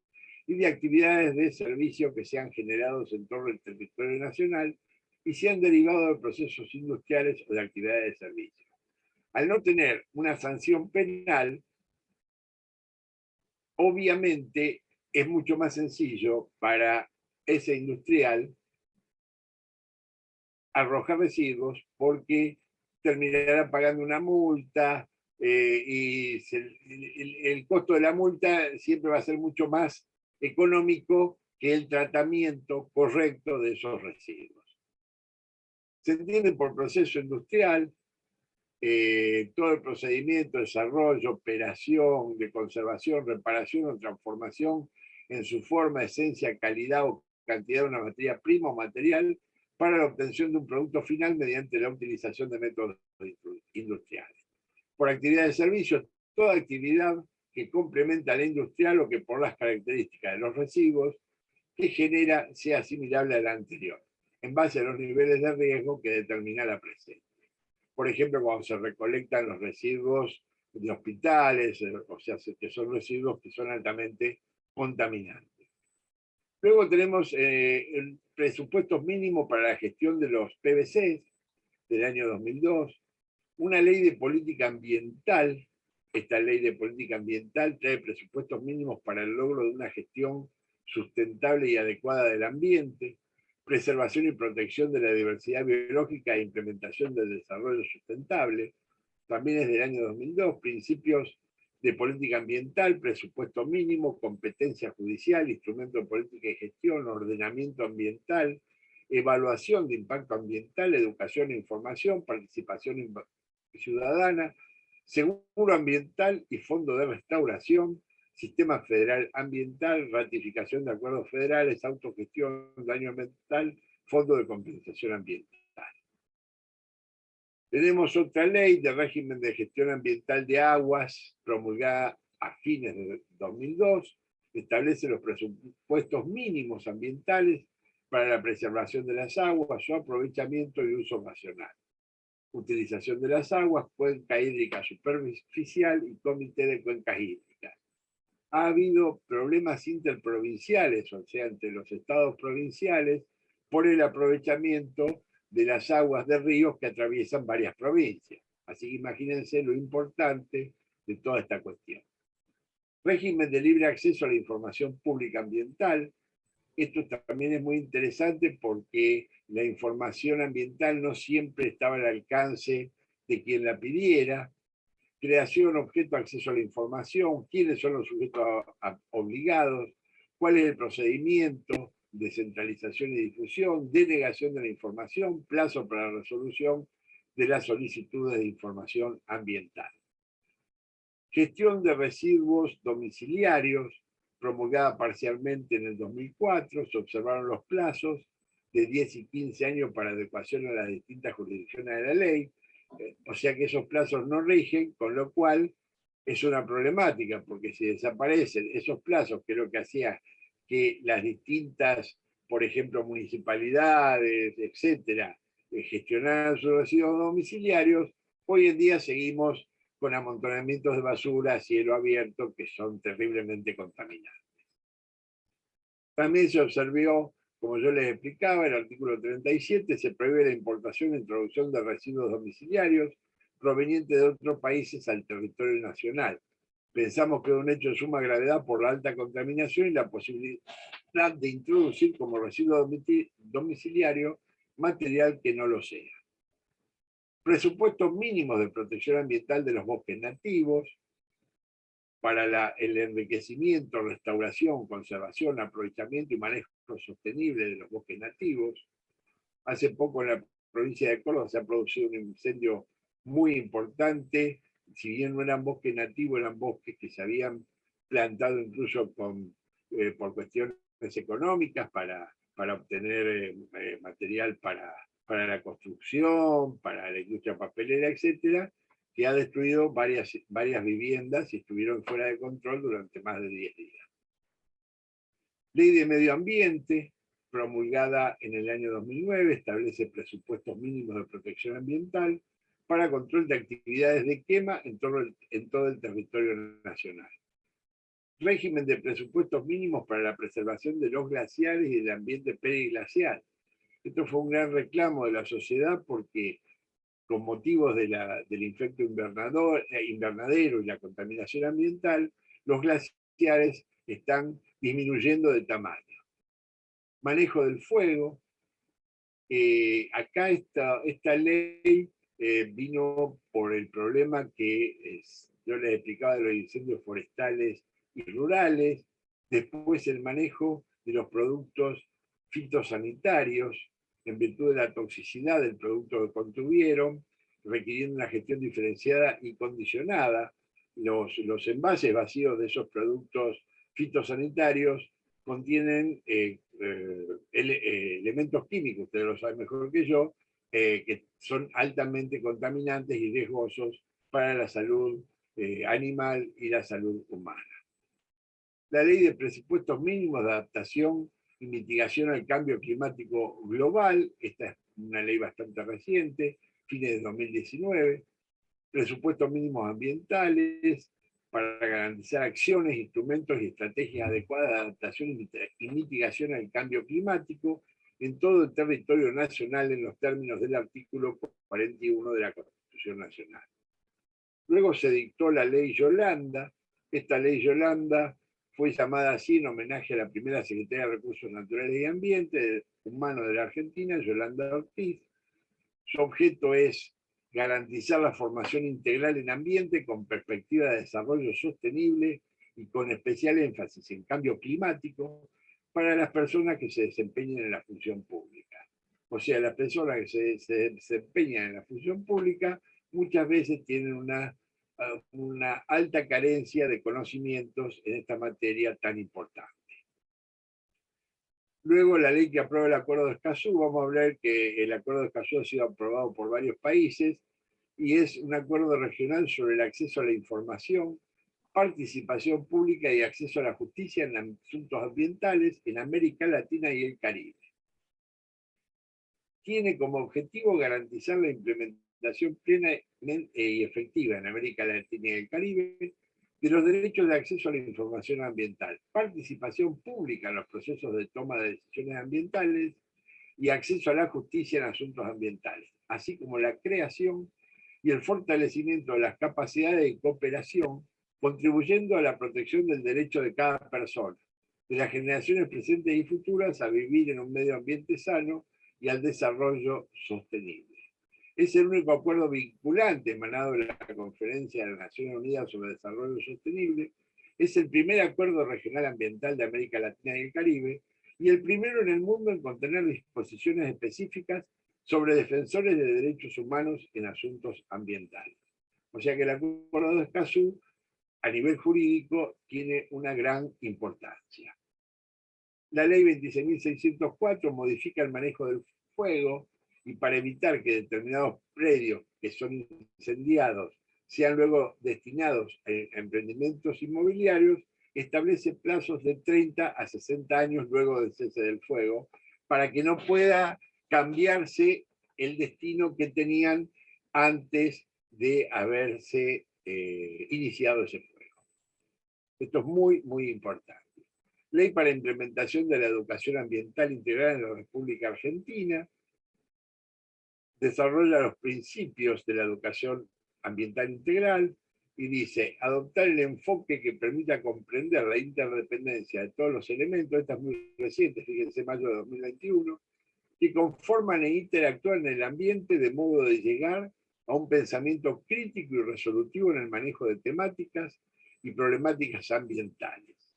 y de actividades de servicio que sean generados en todo el territorio nacional y sean derivados de procesos industriales o de actividades de servicio. Al no tener una sanción penal, obviamente es mucho más sencillo para ese industrial arrojar residuos porque terminará pagando una multa y el costo de la multa siempre va a ser mucho más económico que el tratamiento correcto de esos residuos. Se entiende por proceso industrial todo el procedimiento, desarrollo, operación, de conservación, reparación o transformación en su forma, esencia, calidad o cantidad de una materia prima o material para la obtención de un producto final mediante la utilización de métodos industriales. Por actividad de servicios, toda actividad que complementa a la industrial o que por las características de los residuos que genera sea asimilable a la anterior, en base a los niveles de riesgo que determina la presente. Por ejemplo, cuando se recolectan los residuos de hospitales, o sea, que son residuos que son altamente contaminantes. Luego tenemos el presupuesto mínimo para la gestión de los PVC del año 2002, una ley de política ambiental. Esta ley de política ambiental trae presupuestos mínimos para el logro de una gestión sustentable y adecuada del ambiente, preservación y protección de la diversidad biológica e implementación del desarrollo sustentable. También es del año 2002, principios de política ambiental, presupuesto mínimo, competencia judicial, instrumento de política y gestión, ordenamiento ambiental, evaluación de impacto ambiental, educación e información, participación ciudadana, seguro ambiental y fondo de restauración, sistema federal ambiental, ratificación de acuerdos federales, autogestión, daño ambiental, fondo de compensación ambiental. Tenemos otra ley de régimen de gestión ambiental de aguas, promulgada a fines de 2002, establece los presupuestos mínimos ambientales para la preservación de las aguas, su aprovechamiento y uso racional. Utilización de las aguas, cuenca hídrica superficial y comité de cuencas hídricas. Ha habido problemas interprovinciales, o sea, entre los estados provinciales, por el aprovechamiento de las aguas de ríos que atraviesan varias provincias. Así que imagínense lo importante de toda esta cuestión. Régimen de libre acceso a la información pública ambiental. Esto también es muy interesante porque la información ambiental no siempre estaba al alcance de quien la pidiera. Creación, objeto, acceso a la información, quiénes son los sujetos obligados, cuál es el procedimiento, descentralización y difusión, denegación de la información, plazo para la resolución de las solicitudes de información ambiental. Gestión de residuos domiciliarios, promulgada parcialmente en el 2004, se observaron los plazos de 10 y 15 años para adecuación a las distintas jurisdicciones de la ley, o sea que esos plazos no rigen, con lo cual es una problemática, porque si desaparecen esos plazos, que es lo que hacía que las distintas, por ejemplo, municipalidades, etcétera, gestionaran sus residuos domiciliarios, hoy en día seguimos con amontonamientos de basura a cielo abierto que son terriblemente contaminantes. También se observó, como yo les explicaba, el artículo 37 se prohíbe la importación e introducción de residuos domiciliarios provenientes de otros países al territorio nacional. Pensamos que es un hecho de suma gravedad por la alta contaminación y la posibilidad de introducir como residuo domiciliario material que no lo sea. Presupuestos mínimos de protección ambiental de los bosques nativos para el enriquecimiento, restauración, conservación, aprovechamiento y manejo sostenible de los bosques nativos. Hace poco en la provincia de Córdoba se ha producido un incendio muy importante. Si bien no eran bosques nativos, eran bosques que se habían plantado incluso por cuestiones económicas para obtener material para la construcción, para la industria papelera, etcétera, que ha destruido varias viviendas y estuvieron fuera de control durante más de 10 días. Ley de Medio Ambiente, promulgada en el año 2009, establece presupuestos mínimos de protección ambiental para control de actividades de quema en todo el territorio nacional. Régimen de presupuestos mínimos para la preservación de los glaciares y del ambiente periglacial. Esto fue un gran reclamo de la sociedad porque con motivos del efecto invernadero y la contaminación ambiental, los glaciares están disminuyendo de tamaño. Manejo del fuego. Acá esta ley vino por el problema que yo les explicaba de los incendios forestales y rurales, después el manejo de los productos fitosanitarios en virtud de la toxicidad del producto que contuvieron, requiriendo una gestión diferenciada y condicionada. Los envases vacíos de esos productos fitosanitarios contienen elementos químicos, ustedes lo saben mejor que yo, que son altamente contaminantes y riesgosos para la salud animal y la salud humana. La Ley de Presupuestos Mínimos de Adaptación y Mitigación al Cambio Climático Global, esta es una ley bastante reciente, fines de 2019, presupuestos mínimos ambientales para garantizar acciones, instrumentos y estrategias adecuadas de adaptación y mitigación al cambio climático en todo el territorio nacional en los términos del artículo 41 de la Constitución Nacional. Luego se dictó la Ley Yolanda. Esta Ley Yolanda fue llamada así en homenaje a la primera secretaria de Recursos Naturales y Ambiente Humano de la Argentina, Yolanda Ortiz. Su objeto es garantizar la formación integral en ambiente con perspectiva de desarrollo sostenible y con especial énfasis en cambio climático para las personas que se desempeñen en la función pública. O sea, las personas que se desempeñan en la función pública muchas veces tienen una alta carencia de conocimientos en esta materia tan importante. Luego, la ley que aprueba el Acuerdo de Escazú, vamos a hablar que el Acuerdo de Escazú ha sido aprobado por varios países y es un acuerdo regional sobre el acceso a la información, participación pública y acceso a la justicia en asuntos ambientales en América Latina y el Caribe. Tiene como objetivo garantizar la implementación plena y efectiva en América Latina y el Caribe de los derechos de acceso a la información ambiental, participación pública en los procesos de toma de decisiones ambientales y acceso a la justicia en asuntos ambientales, así como la creación y el fortalecimiento de las capacidades de cooperación, contribuyendo a la protección del derecho de cada persona, de las generaciones presentes y futuras a vivir en un medio ambiente sano y al desarrollo sostenible. Es el único acuerdo vinculante emanado de la Conferencia de las Naciones Unidas sobre Desarrollo Sostenible, es el primer acuerdo regional ambiental de América Latina y el Caribe, y el primero en el mundo en contener disposiciones específicas sobre defensores de derechos humanos en asuntos ambientales. O sea que el Acuerdo de Escazú a nivel jurídico tiene una gran importancia. La ley 26.604 modifica el manejo del fuego y para evitar que determinados predios que son incendiados sean luego destinados a emprendimientos inmobiliarios, establece plazos de 30 a 60 años luego del cese del fuego para que no pueda cambiarse el destino que tenían antes de haberse iniciado ese fuego. Esto es muy, muy importante. Ley para implementación de la educación ambiental integral en la República Argentina. Desarrolla los principios de la educación ambiental integral y dice, adoptar el enfoque que permita comprender la interdependencia de todos los elementos, esta es muy reciente, fíjense, mayo de 2021, que conforman e interactúan en el ambiente de modo de llegar a un pensamiento crítico y resolutivo en el manejo de temáticas y problemáticas ambientales.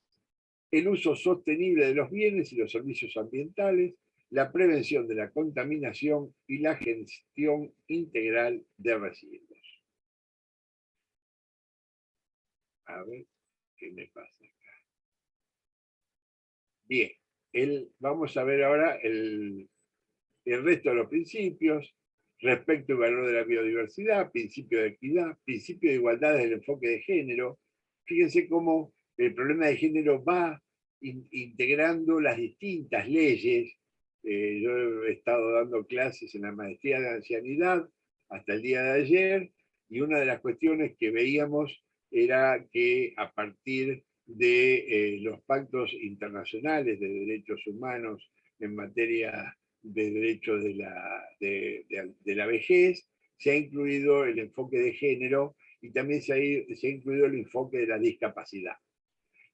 El uso sostenible de los bienes y los servicios ambientales, la prevención de la contaminación y la gestión integral de residuos. A ver, ¿qué me pasa acá? Bien, vamos a ver ahora el resto de los principios, respecto al valor de la biodiversidad, principio de equidad, principio de igualdad desde el enfoque de género. Fíjense cómo el problema de género va integrando las distintas leyes. Yo he estado dando clases en la maestría de ancianidad hasta el día de ayer, y una de las cuestiones que veíamos era que a partir de los pactos internacionales de derechos humanos en materia de derechos de la vejez, se ha incluido el enfoque de género y también se ha incluido el enfoque de la discapacidad.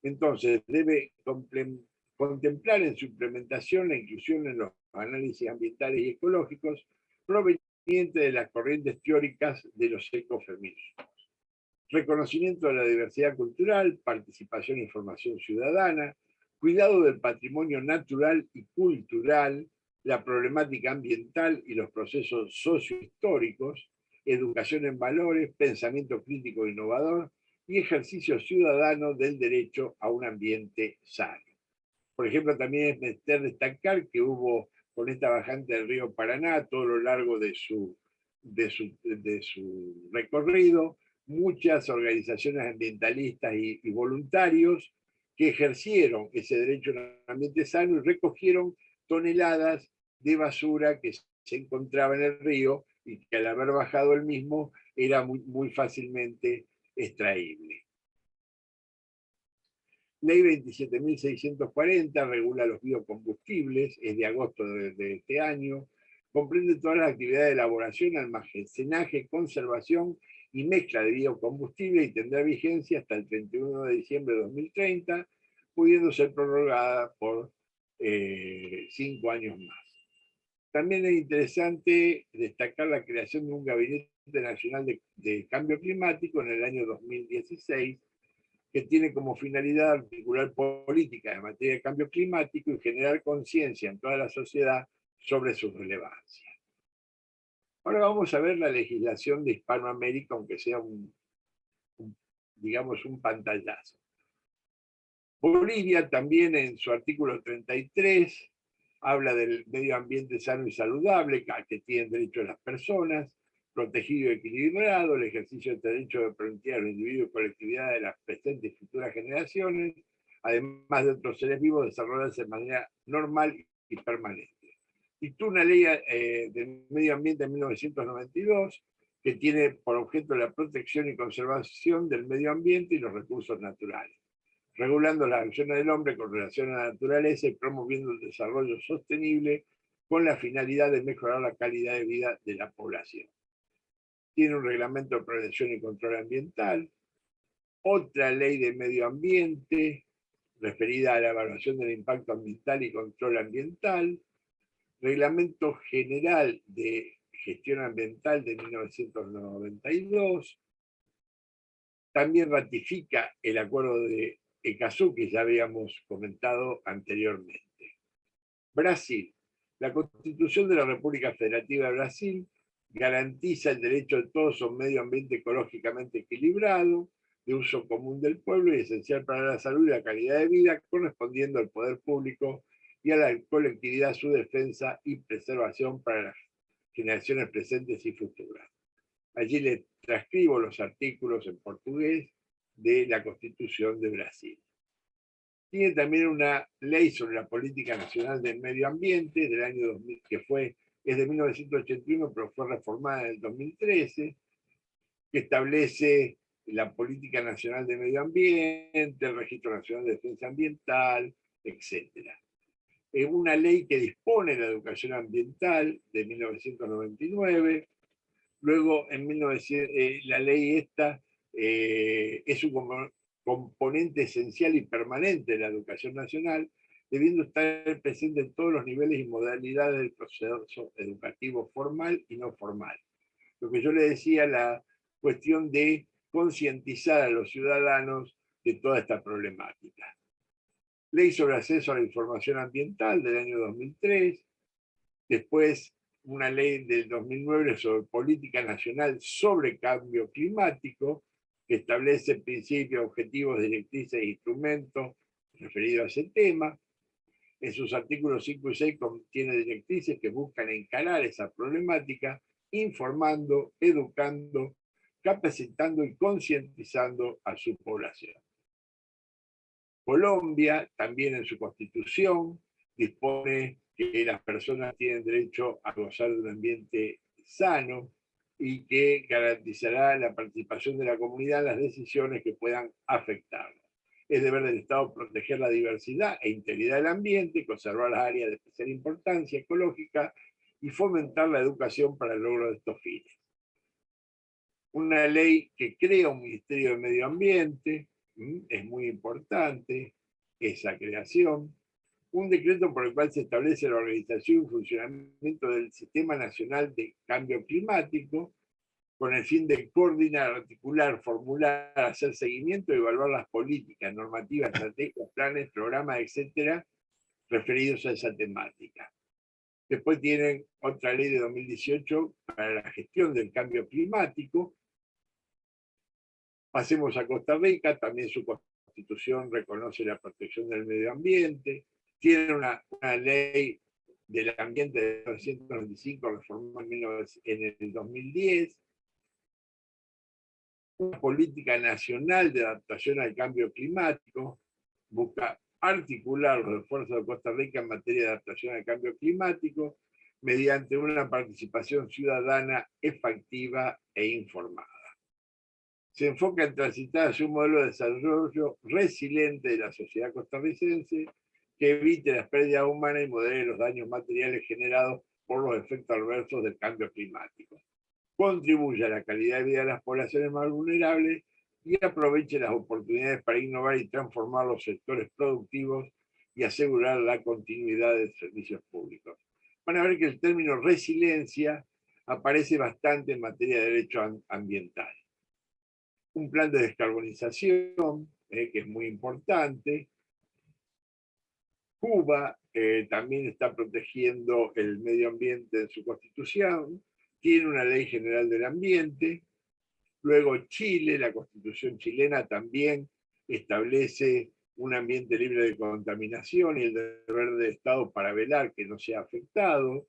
Entonces, debe contemplar en su implementación la inclusión en los análisis ambientales y ecológicos provenientes de las corrientes teóricas de los ecofeminismos. Reconocimiento de la diversidad cultural, participación e información ciudadana, cuidado del patrimonio natural y cultural, la problemática ambiental y los procesos sociohistóricos, educación en valores, pensamiento crítico e innovador y ejercicio ciudadano del derecho a un ambiente sano. Por ejemplo, también es menester destacar que hubo con esta bajante del río Paraná, a todo lo largo de su recorrido, muchas organizaciones ambientalistas y voluntarios que ejercieron ese derecho a un ambiente sano y recogieron toneladas de basura que se encontraba en el río y que al haber bajado el mismo era muy fácilmente extraíble. Ley 27.640 regula los biocombustibles, es de agosto de este año, comprende todas las actividades de elaboración, almacenaje, conservación y mezcla de biocombustible y tendrá vigencia hasta el 31 de diciembre de 2030, pudiendo ser prorrogada por 5 años más. También es interesante destacar la creación de un Gabinete Nacional de Cambio Climático en el año 2016, que tiene como finalidad articular políticas en materia de cambio climático y generar conciencia en toda la sociedad sobre su relevancia. Ahora vamos a ver la legislación de Hispanoamérica, aunque sea digamos un pantallazo. Bolivia también en su artículo 33 habla del medio ambiente sano y saludable, al que tienen derecho las personas, protegido y equilibrado, el ejercicio del derecho de permitir a los individuos y colectividades de las presentes y futuras generaciones, además de otros seres vivos, desarrollarse de manera normal y permanente. Dictó una ley de medio ambiente en 1992 que tiene por objeto la protección y conservación del medio ambiente y los recursos naturales, regulando las acciones del hombre con relación a la naturaleza y promoviendo el desarrollo sostenible con la finalidad de mejorar la calidad de vida de la población. Tiene un reglamento de prevención y control ambiental, otra ley de medio ambiente referida a la evaluación del impacto ambiental y control ambiental, reglamento general de gestión ambiental de 1992, también ratifica el acuerdo de Escazú, que ya habíamos comentado anteriormente. Brasil. La Constitución de la República Federativa de Brasil garantiza el derecho de todos a un medio ambiente ecológicamente equilibrado, de uso común del pueblo y esencial para la salud y la calidad de vida, correspondiendo al poder público y a la colectividad su defensa y preservación para las generaciones presentes y futuras. Allí le transcribo los artículos en portugués de la Constitución de Brasil. Tiene también una ley sobre la política nacional del medio ambiente del año 2000, es de 1981, pero fue reformada en el 2013, que establece la política nacional de medio ambiente, el registro nacional de defensa ambiental, etc. Es una ley que dispone de la educación ambiental de 1999. Luego, en 1900, la ley esta es un componente esencial y permanente de la educación nacional, debiendo estar presente en todos los niveles y modalidades del proceso educativo formal y no formal. Lo que yo le decía, la cuestión de concientizar a los ciudadanos de toda esta problemática. Ley sobre acceso a la información ambiental del año 2003, después una ley del 2009 sobre política nacional sobre cambio climático, que establece principios, objetivos, directrices e instrumentos referidos a ese tema. En sus artículos 5 y 6 contiene directrices que buscan encarar esa problemática, informando, educando, capacitando y concientizando a su población. Colombia, también en su constitución, dispone que las personas tienen derecho a gozar de un ambiente sano y que garantizará la participación de la comunidad en las decisiones que puedan afectarla. Es deber del Estado proteger la diversidad e integridad del ambiente, conservar las áreas de especial importancia ecológica y fomentar la educación para el logro de estos fines. Una ley que crea un Ministerio de Medio Ambiente, es muy importante esa creación. Un decreto por el cual se establece la organización y funcionamiento del Sistema Nacional de Cambio Climático, con el fin de coordinar, articular, formular, hacer seguimiento y evaluar las políticas, normativas, estrategias, planes, programas, etcétera, referidos a esa temática. Después tienen otra ley de 2018 para la gestión del cambio climático. Pasemos a Costa Rica, también su constitución reconoce la protección del medio ambiente, tiene una ley del ambiente de 1995 reformada en el 2010, una política nacional de adaptación al cambio climático, busca articular los esfuerzos de Costa Rica en materia de adaptación al cambio climático mediante una participación ciudadana efectiva e informada. Se enfoca en transitar hacia un modelo de desarrollo resiliente de la sociedad costarricense que evite las pérdidas humanas y modere los daños materiales generados por los efectos adversos del cambio climático. Contribuye a la calidad de vida de las poblaciones más vulnerables y aproveche las oportunidades para innovar y transformar los sectores productivos y asegurar la continuidad de servicios públicos. Van a ver que el término resiliencia aparece bastante en materia de derecho ambiental. Un plan de descarbonización, que es muy importante. Cuba también está protegiendo el medio ambiente en su constitución, tiene una ley general del ambiente. Luego Chile, la constitución chilena también establece un ambiente libre de contaminación y el deber del Estado para velar que no sea afectado.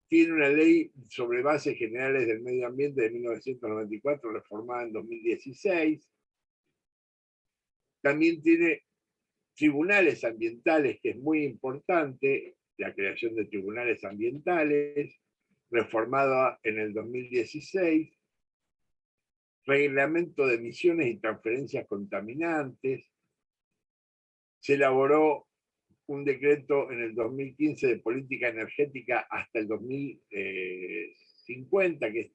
Tiene una ley sobre bases generales del medio ambiente de 1994, reformada en 2016. También tiene tribunales ambientales, que es muy importante, la creación de tribunales ambientales, reformada en el 2016. Reglamento de emisiones y transferencias contaminantes. Se elaboró un decreto en el 2015 de política energética hasta el 2050, que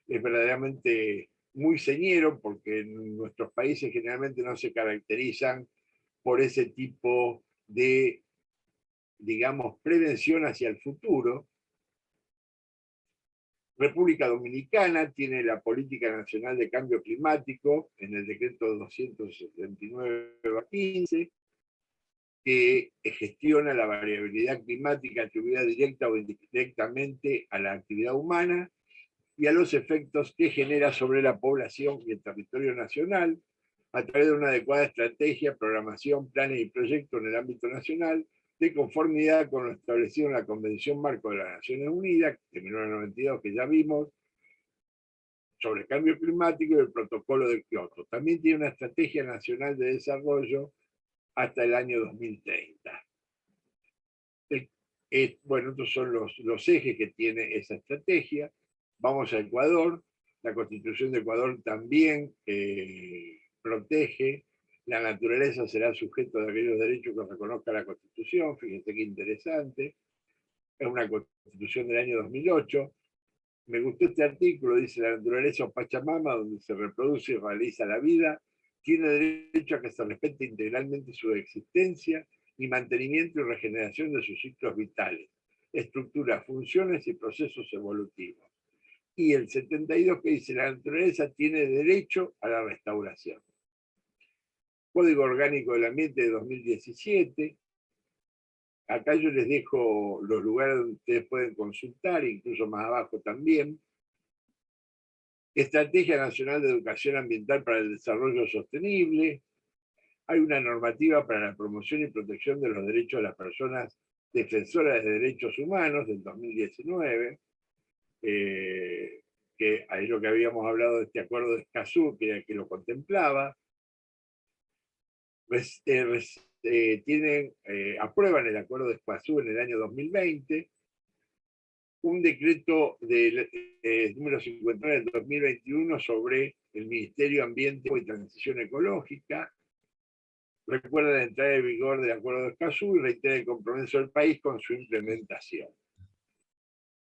es verdaderamente muy señero, porque en nuestros países generalmente no se caracterizan por ese tipo de, digamos, prevención hacia el futuro. República Dominicana tiene la Política Nacional de Cambio Climático en el decreto 279/15, que gestiona la variabilidad climática atribuida directa o indirectamente a la actividad humana y a los efectos que genera sobre la población y el territorio nacional, a través de una adecuada estrategia, programación, planes y proyectos en el ámbito nacional, de conformidad con lo establecido en la Convención Marco de las Naciones Unidas, de 1992, que ya vimos, sobre el cambio climático y el protocolo de Kioto. También tiene una estrategia nacional de desarrollo hasta el año 2030. Bueno, estos son los ejes que tiene esa estrategia. Vamos a Ecuador. La Constitución de Ecuador también protege. La naturaleza será sujeto de aquellos derechos que reconozca la Constitución. Fíjense qué interesante. Es una Constitución del año 2008. Me gustó este artículo, dice: la naturaleza o Pachamama, donde se reproduce y realiza la vida, tiene derecho a que se respete integralmente su existencia y mantenimiento y regeneración de sus ciclos vitales, estructuras, funciones y procesos evolutivos. Y el 72, que dice: la naturaleza tiene derecho a la restauración. Código Orgánico del Ambiente de 2017. Acá yo les dejo los lugares donde ustedes pueden consultar, incluso más abajo también. Estrategia Nacional de Educación Ambiental para el Desarrollo Sostenible. Hay una normativa para la promoción y protección de los derechos de las personas defensoras de derechos humanos del 2019, que ahí lo que habíamos hablado de este acuerdo de Escazú, que lo contemplaba. Aprueban el acuerdo de Escazú en el año 2020, un decreto número 59 del 2021 sobre el Ministerio de Ambiente y Transición Ecológica. Recuerda la entrada en vigor del Acuerdo de Escazú y reitera el compromiso del país con su implementación.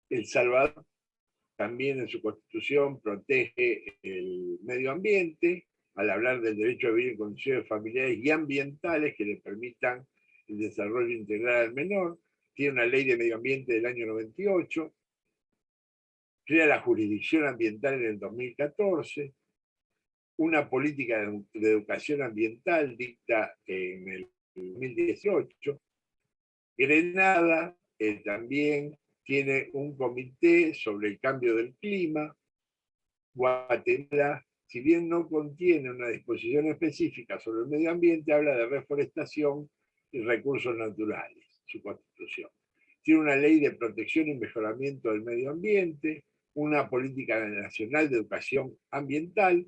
El Salvador también en su Constitución protege el medio ambiente, al hablar del derecho a vivir en condiciones familiares y ambientales que le permitan el desarrollo integral al menor. Tiene una ley de medio ambiente del año 98, crea la jurisdicción ambiental en el 2014, una política de educación ambiental dicta en el 2018. Grenada también tiene un comité sobre el cambio del clima. Guatemala, si bien no contiene una disposición específica sobre el medio ambiente, habla de reforestación y recursos naturales, su constitución. Tiene una ley de protección y mejoramiento del medio ambiente, una política nacional de educación ambiental,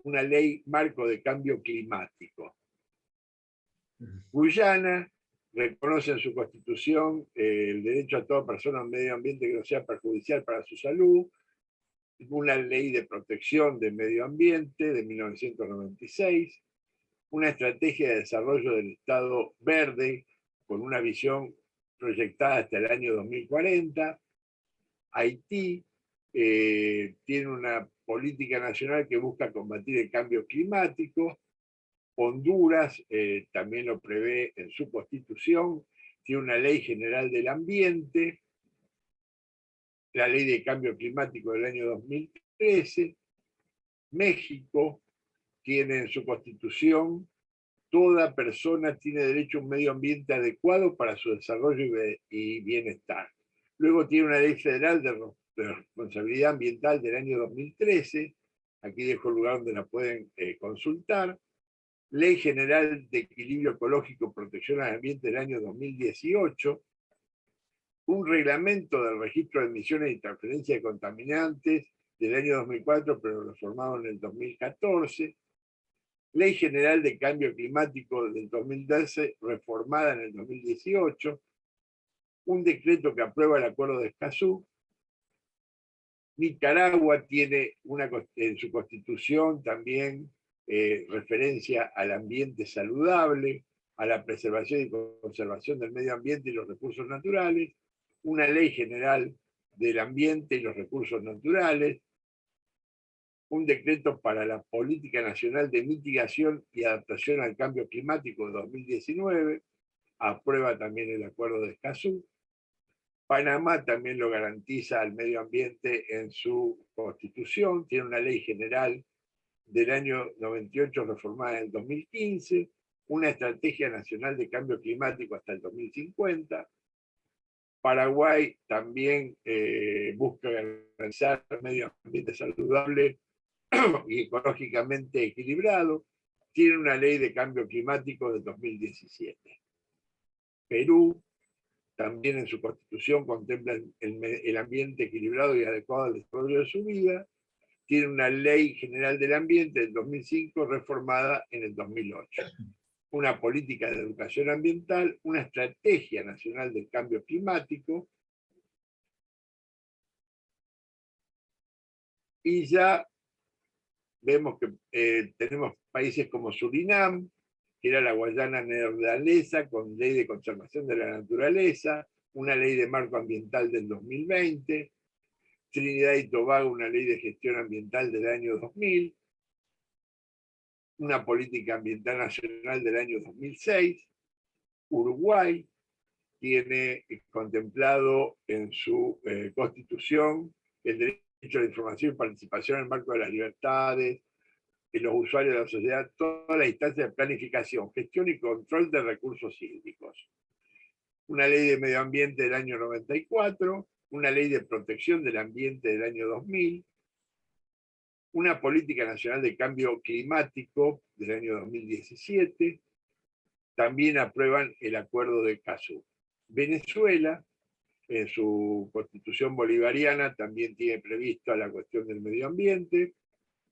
una ley marco de cambio climático. Guyana reconoce en su constitución el derecho a toda persona a un medio ambiente que no sea perjudicial para su salud, una ley de protección del medio ambiente de 1996, una estrategia de desarrollo del Estado verde con una visión proyectada hasta el año 2040. Haití tiene una política nacional que busca combatir el cambio climático. Honduras también lo prevé en su constitución, tiene una ley general del ambiente, la ley de cambio climático del año 2013. México tiene en su constitución: toda persona tiene derecho a un medio ambiente adecuado para su desarrollo y bienestar. Luego tiene una ley federal de responsabilidad ambiental del año 2013, aquí dejo el lugar donde la pueden consultar. Ley General de Equilibrio Ecológico y Protección al Ambiente del año 2018, un reglamento del registro de emisiones y transferencia de contaminantes del año 2004, pero reformado en el 2014, Ley General de Cambio Climático del 2012, reformada en el 2018, un decreto que aprueba el Acuerdo de Escazú. Nicaragua tiene en su constitución también referencia al ambiente saludable, a la preservación y conservación del medio ambiente y los recursos naturales, una ley general del ambiente y los recursos naturales, un decreto para la Política Nacional de Mitigación y Adaptación al Cambio Climático de 2019, aprueba también el Acuerdo de Escazú. Panamá también lo garantiza al medio ambiente en su constitución, tiene una ley general del año 98 reformada en el 2015, una estrategia nacional de cambio climático hasta el 2050. Paraguay también busca garantizar medio ambiente saludable y ecológicamente equilibrado. Tiene una ley de cambio climático de 2017. Perú también en su constitución contempla el ambiente equilibrado y adecuado al desarrollo de su vida. Tiene una ley general del ambiente del 2005 reformada en el 2008. Una política de educación ambiental, una estrategia nacional del cambio climático, y ya vemos que tenemos países como Surinam, que era la Guayana neerlandesa, con ley de conservación de la naturaleza, una ley de marco ambiental del 2020, Trinidad y Tobago, una ley de gestión ambiental del año 2000, una política ambiental nacional del año 2006, Uruguay tiene contemplado en su constitución el derecho a la información y participación en el marco de las libertades, de los usuarios de la sociedad, toda la instancia de planificación, gestión y control de recursos hídricos. Una ley de medio ambiente del año 94, una ley de protección del ambiente del año 2000, una política nacional de cambio climático del año 2017, también aprueban el acuerdo de Escazú. Venezuela, en su constitución bolivariana, también tiene previsto la cuestión del medio ambiente,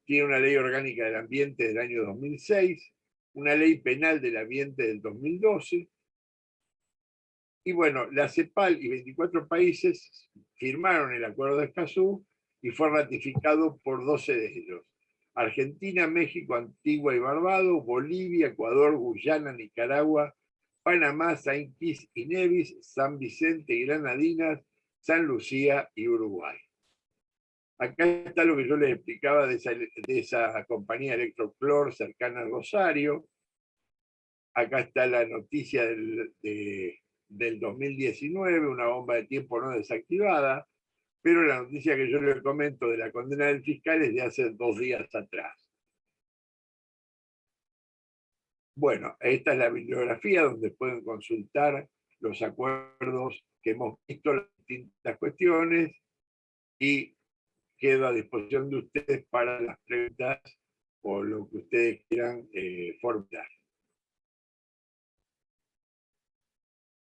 tiene una ley orgánica del ambiente del año 2006, una ley penal del ambiente del 2012, y bueno, la CEPAL y 24 países firmaron el acuerdo de Escazú y fue ratificado por 12 de ellos: Argentina, México, Antigua y Barbados, Bolivia, Ecuador, Guyana, Nicaragua, Panamá, Saint Kitts y Nevis, San Vicente y Granadinas, San Lucía y Uruguay. Acá está lo que yo les explicaba de esa compañía Electroclor cercana al Rosario. Acá está la noticia del 2019, una bomba de tiempo no desactivada, pero la noticia que yo les comento de la condena del fiscal es de hace 2 días atrás. Bueno, esta es la bibliografía donde pueden consultar los acuerdos que hemos visto, las distintas cuestiones, y quedo a disposición de ustedes para las preguntas o lo que ustedes quieran formular.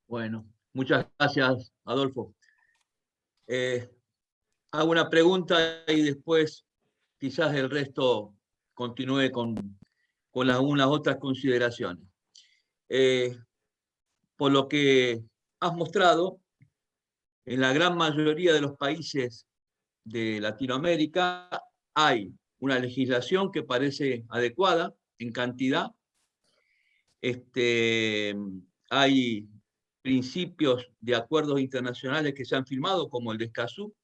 Bueno, muchas gracias, Adolfo. Hago una pregunta y después quizás el resto continúe con algunas otras consideraciones. Por lo que has mostrado, en la gran mayoría de los países de Latinoamérica hay una legislación que parece adecuada en cantidad. Hay principios de acuerdos internacionales que se han firmado, como el de Escazú,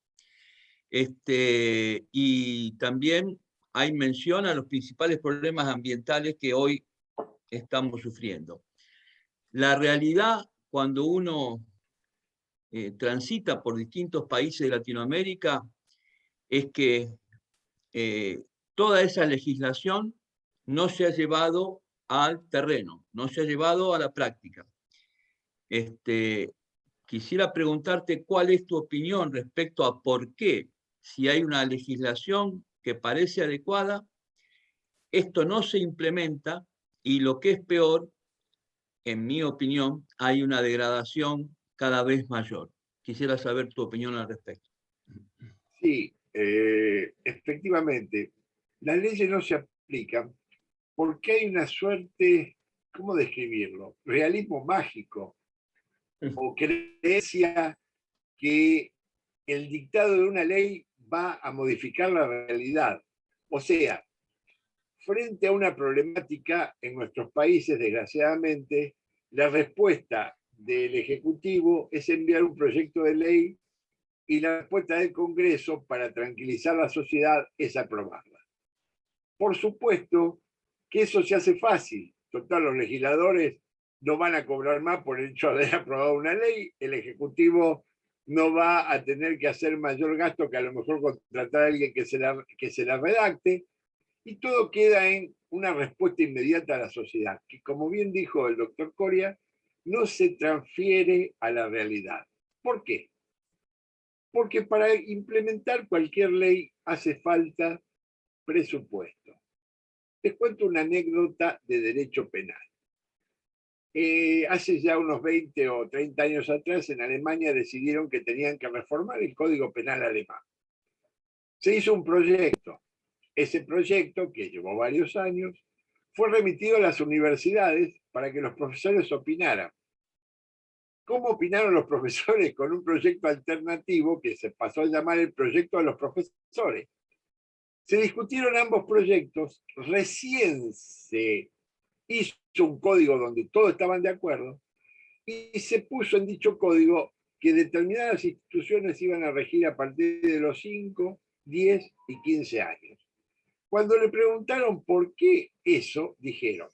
y también hay mención a los principales problemas ambientales que hoy estamos sufriendo. La realidad, cuando uno transita por distintos países de Latinoamérica, es que toda esa legislación no se ha llevado al terreno, no se ha llevado a la práctica. Quisiera preguntarte cuál es tu opinión respecto a por qué, si hay una legislación que parece adecuada, esto no se implementa, y lo que es peor, en mi opinión, hay una degradación cada vez mayor. Quisiera saber tu opinión al respecto. Sí, efectivamente, las leyes no se aplican porque hay una suerte, ¿cómo describirlo? Realismo mágico o creencia que el dictado de una ley va a modificar la realidad. O sea, frente a una problemática en nuestros países, desgraciadamente, la respuesta del Ejecutivo es enviar un proyecto de ley y la respuesta del Congreso para tranquilizar a la sociedad es aprobarla. Por supuesto que eso se hace fácil. Total, los legisladores no van a cobrar más por el hecho de haber aprobado una ley, el Ejecutivo no va a tener que hacer mayor gasto que a lo mejor contratar a alguien que se la redacte, y todo queda en una respuesta inmediata a la sociedad, que como bien dijo el doctor Coria, no se transfiere a la realidad. ¿Por qué? Porque para implementar cualquier ley hace falta presupuesto. Les cuento una anécdota de derecho penal. Hace ya unos 20 o 30 años atrás, en Alemania decidieron que tenían que reformar el Código Penal alemán. Se hizo un proyecto. Ese proyecto, que llevó varios años, fue remitido a las universidades para que los profesores opinaran. ¿Cómo opinaron los profesores con un proyecto alternativo que se pasó a llamar el proyecto de los profesores? Se discutieron ambos proyectos, recién se hizo un código donde todos estaban de acuerdo y se puso en dicho código que determinadas instituciones iban a regir a partir de los 5, 10 y 15 años. Cuando le preguntaron por qué eso, dijeron,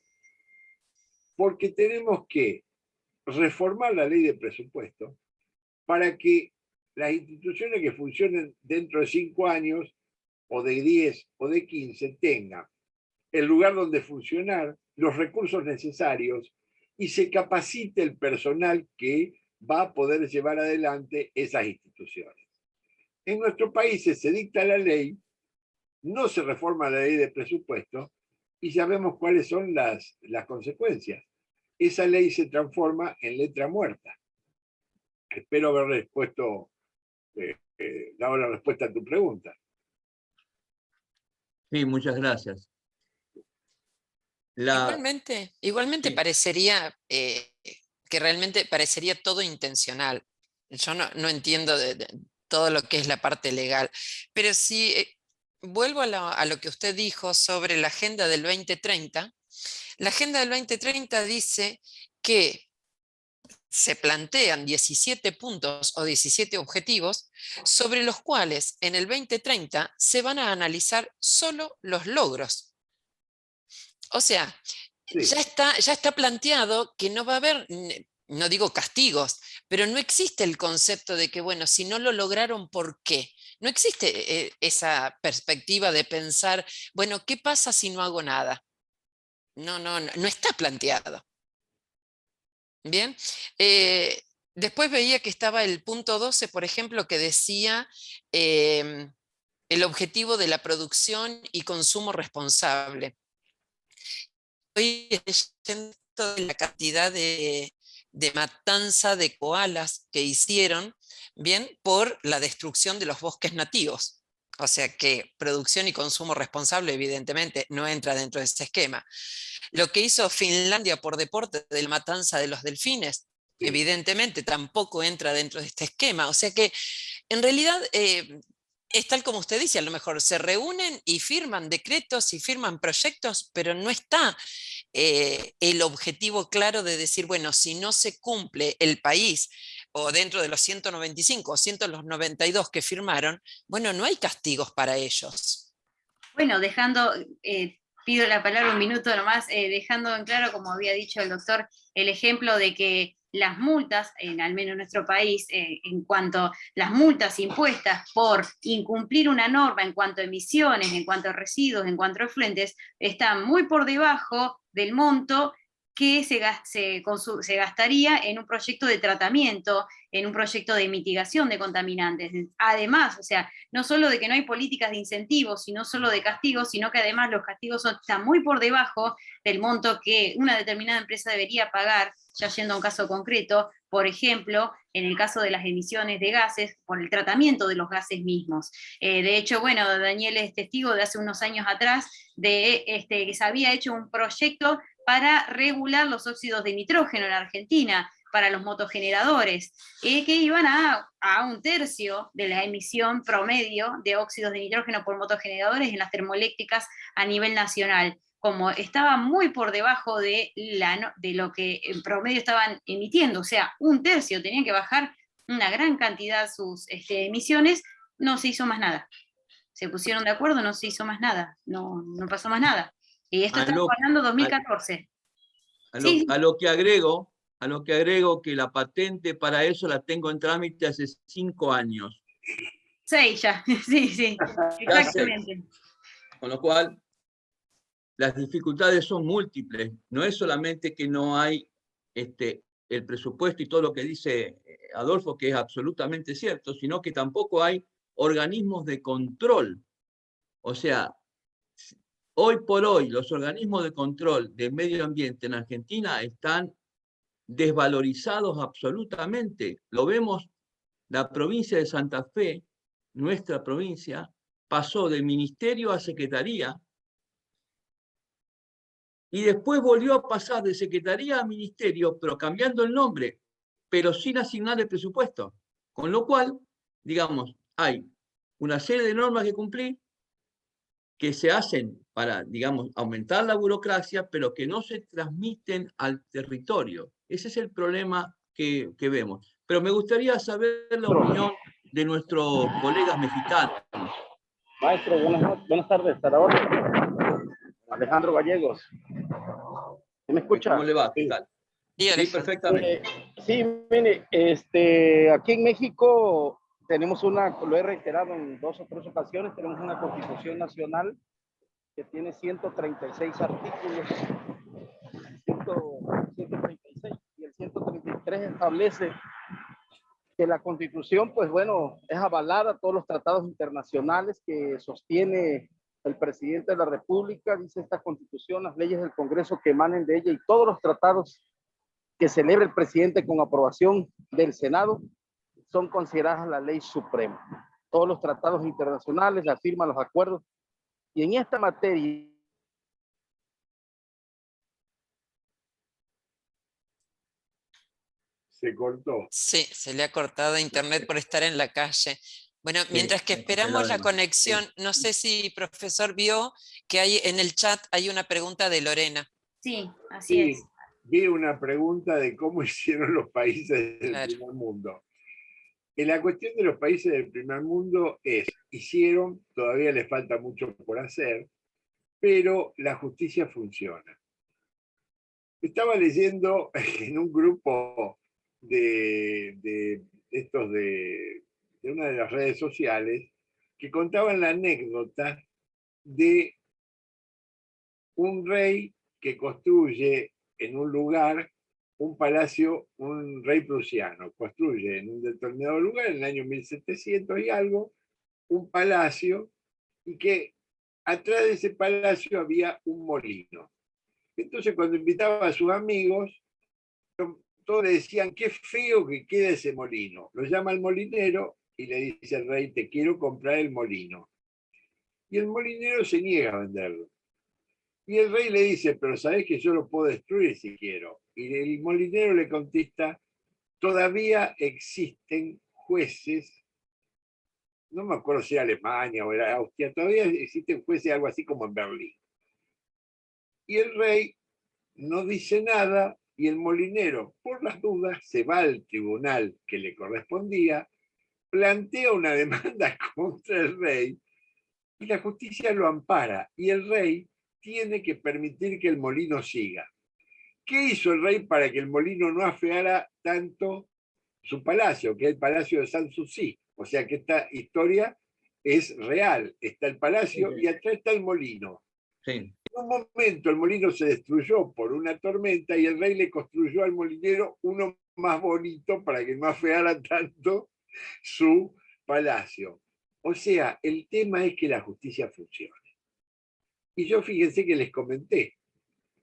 porque tenemos que reformar la ley de presupuesto para que las instituciones que funcionen dentro de 5 años, o de 10 o de 15, tengan el lugar donde funcionar, los recursos necesarios y se capacite el personal que va a poder llevar adelante esas instituciones. En nuestros países se dicta la ley, no se reforma la ley de presupuesto y sabemos cuáles son las consecuencias. Esa ley se transforma en letra muerta. Espero haber dado la respuesta a tu pregunta. Sí, muchas gracias. Igualmente Sí. parecería que realmente parecería todo intencional. Yo no entiendo de todo lo que es la parte legal, pero si vuelvo a lo que usted dijo sobre la Agenda del 2030, la Agenda del 2030 dice que se plantean 17 puntos o 17 objetivos sobre los cuales en el 2030 se van a analizar solo los logros. O sea, Sí. ya está planteado que no va a haber, no digo castigos, pero no existe el concepto de que, bueno, si no lo lograron, ¿por qué? No existe esa perspectiva de pensar, bueno, ¿qué pasa si no hago nada? No está planteado. Bien. Después veía que estaba el punto 12, por ejemplo, que decía el objetivo de la producción y consumo responsable. Estoy leyendo de la cantidad de matanza de koalas que hicieron, bien, por la destrucción de los bosques nativos. O sea que producción y consumo responsable evidentemente no entra dentro de ese esquema. Lo que hizo Finlandia por deporte de la matanza de los delfines, sí, evidentemente tampoco entra dentro de este esquema. O sea que en realidad es tal como usted dice, a lo mejor se reúnen y firman decretos y firman proyectos, pero no está el objetivo claro de decir, bueno, si no se cumple el país o dentro de los 195 o 192 que firmaron, bueno, no hay castigos para ellos. Bueno, pido la palabra un minuto nomás, dejando en claro, como había dicho el doctor, el ejemplo de que las multas, al menos en nuestro país, en cuanto a las multas impuestas por incumplir una norma en cuanto a emisiones, en cuanto a residuos, en cuanto a efluentes, están muy por debajo del monto que se gastaría en un proyecto de tratamiento, en un proyecto de mitigación de contaminantes. Además, o sea, no solo de que no hay políticas de incentivos, sino solo de castigos, sino que además los castigos están muy por debajo del monto que una determinada empresa debería pagar, ya yendo a un caso concreto, por ejemplo, en el caso de las emisiones de gases, por el tratamiento de los gases mismos. De hecho, bueno, Daniel es testigo de hace unos años atrás de que se había hecho un proyecto para regular los óxidos de nitrógeno en Argentina, para los motogeneradores, que iban a 1/3 de la emisión promedio de óxidos de nitrógeno por motogeneradores en las termoeléctricas a nivel nacional. Como estaba muy por debajo de lo que en promedio estaban emitiendo, o sea, 1/3, tenían que bajar una gran cantidad sus emisiones, no se hizo más nada. Se pusieron de acuerdo, no se hizo más nada, no pasó más nada. Y esto estamos hablando de 2014. A lo que agrego que la patente para eso la tengo en trámite hace 5 años. 6 ya, sí, exactamente. Con lo cual, las dificultades son múltiples. No es solamente que no hay el presupuesto y todo lo que dice Adolfo, que es absolutamente cierto, sino que tampoco hay organismos de control. O sea, hoy por hoy los organismos de control del medio ambiente en Argentina están desvalorizados absolutamente. Lo vemos, la provincia de Santa Fe, nuestra provincia, pasó de ministerio a secretaría y después volvió a pasar de secretaría a ministerio, pero cambiando el nombre, pero sin asignar el presupuesto. Con lo cual, digamos, hay una serie de normas que cumplir que se hacen para, digamos, aumentar la burocracia, pero que no se transmiten al territorio. Ese es el problema que vemos. Pero me gustaría saber la opinión de nuestros colegas mexicanos. Maestro, buenas tardes. A la orden. Alejandro Gallegos. ¿Me escucha? ¿Cómo le va? ¿Qué tal? Sí, Sí, perfectamente. Sí, mire, aquí en México tenemos lo he reiterado en 2 o 3 ocasiones, tenemos una Constitución Nacional que tiene 136 artículos, 136, y el 133 establece que la Constitución, pues bueno, es avalada todos los tratados internacionales que sostiene el presidente de la República. Dice esta Constitución, las leyes del Congreso que emanen de ella y todos los tratados que celebre el presidente con aprobación del Senado son consideradas la ley suprema. Todos los tratados internacionales, la firman los acuerdos, y en esta materia Se cortó. Sí, se le ha cortado internet por estar en la calle. Bueno, mientras que esperamos la conexión, no sé si profesor vio que hay en el chat hay una pregunta de Lorena. Sí, así es. Vi una pregunta de cómo hicieron los países del Claro. primer mundo. En la cuestión de los países del primer mundo hicieron, todavía les falta mucho por hacer, pero la justicia funciona. Estaba leyendo en un grupo de una de las redes sociales que contaban la anécdota de un rey que construye en un lugar un palacio, un rey prusiano, construye en un determinado lugar, en el año 1700 y algo, un palacio, y que atrás de ese palacio había un molino. Entonces, cuando invitaba a sus amigos, todos le decían, qué feo que queda ese molino. Lo llama el molinero y le dice al rey, te quiero comprar el molino. Y el molinero se niega a venderlo. Y el rey le dice, pero sabés que yo lo puedo destruir si quiero. Y el molinero le contesta, todavía existen jueces, no me acuerdo si era Alemania o era Austria, todavía existen jueces algo así como en Berlín. Y el rey no dice nada y el molinero, por las dudas, se va al tribunal que le correspondía, plantea una demanda contra el rey y la justicia lo ampara y el rey tiene que permitir que el molino siga. ¿Qué hizo el rey para que el molino no afeara tanto su palacio, que es el palacio de Sanssouci? O sea que esta historia es real. Está el palacio y atrás está el molino. Sí. En un momento el molino se destruyó por una tormenta y el rey le construyó al molinero uno más bonito para que no afeara tanto su palacio. O sea, el tema es que la justicia funcione. Y yo fíjense que les comenté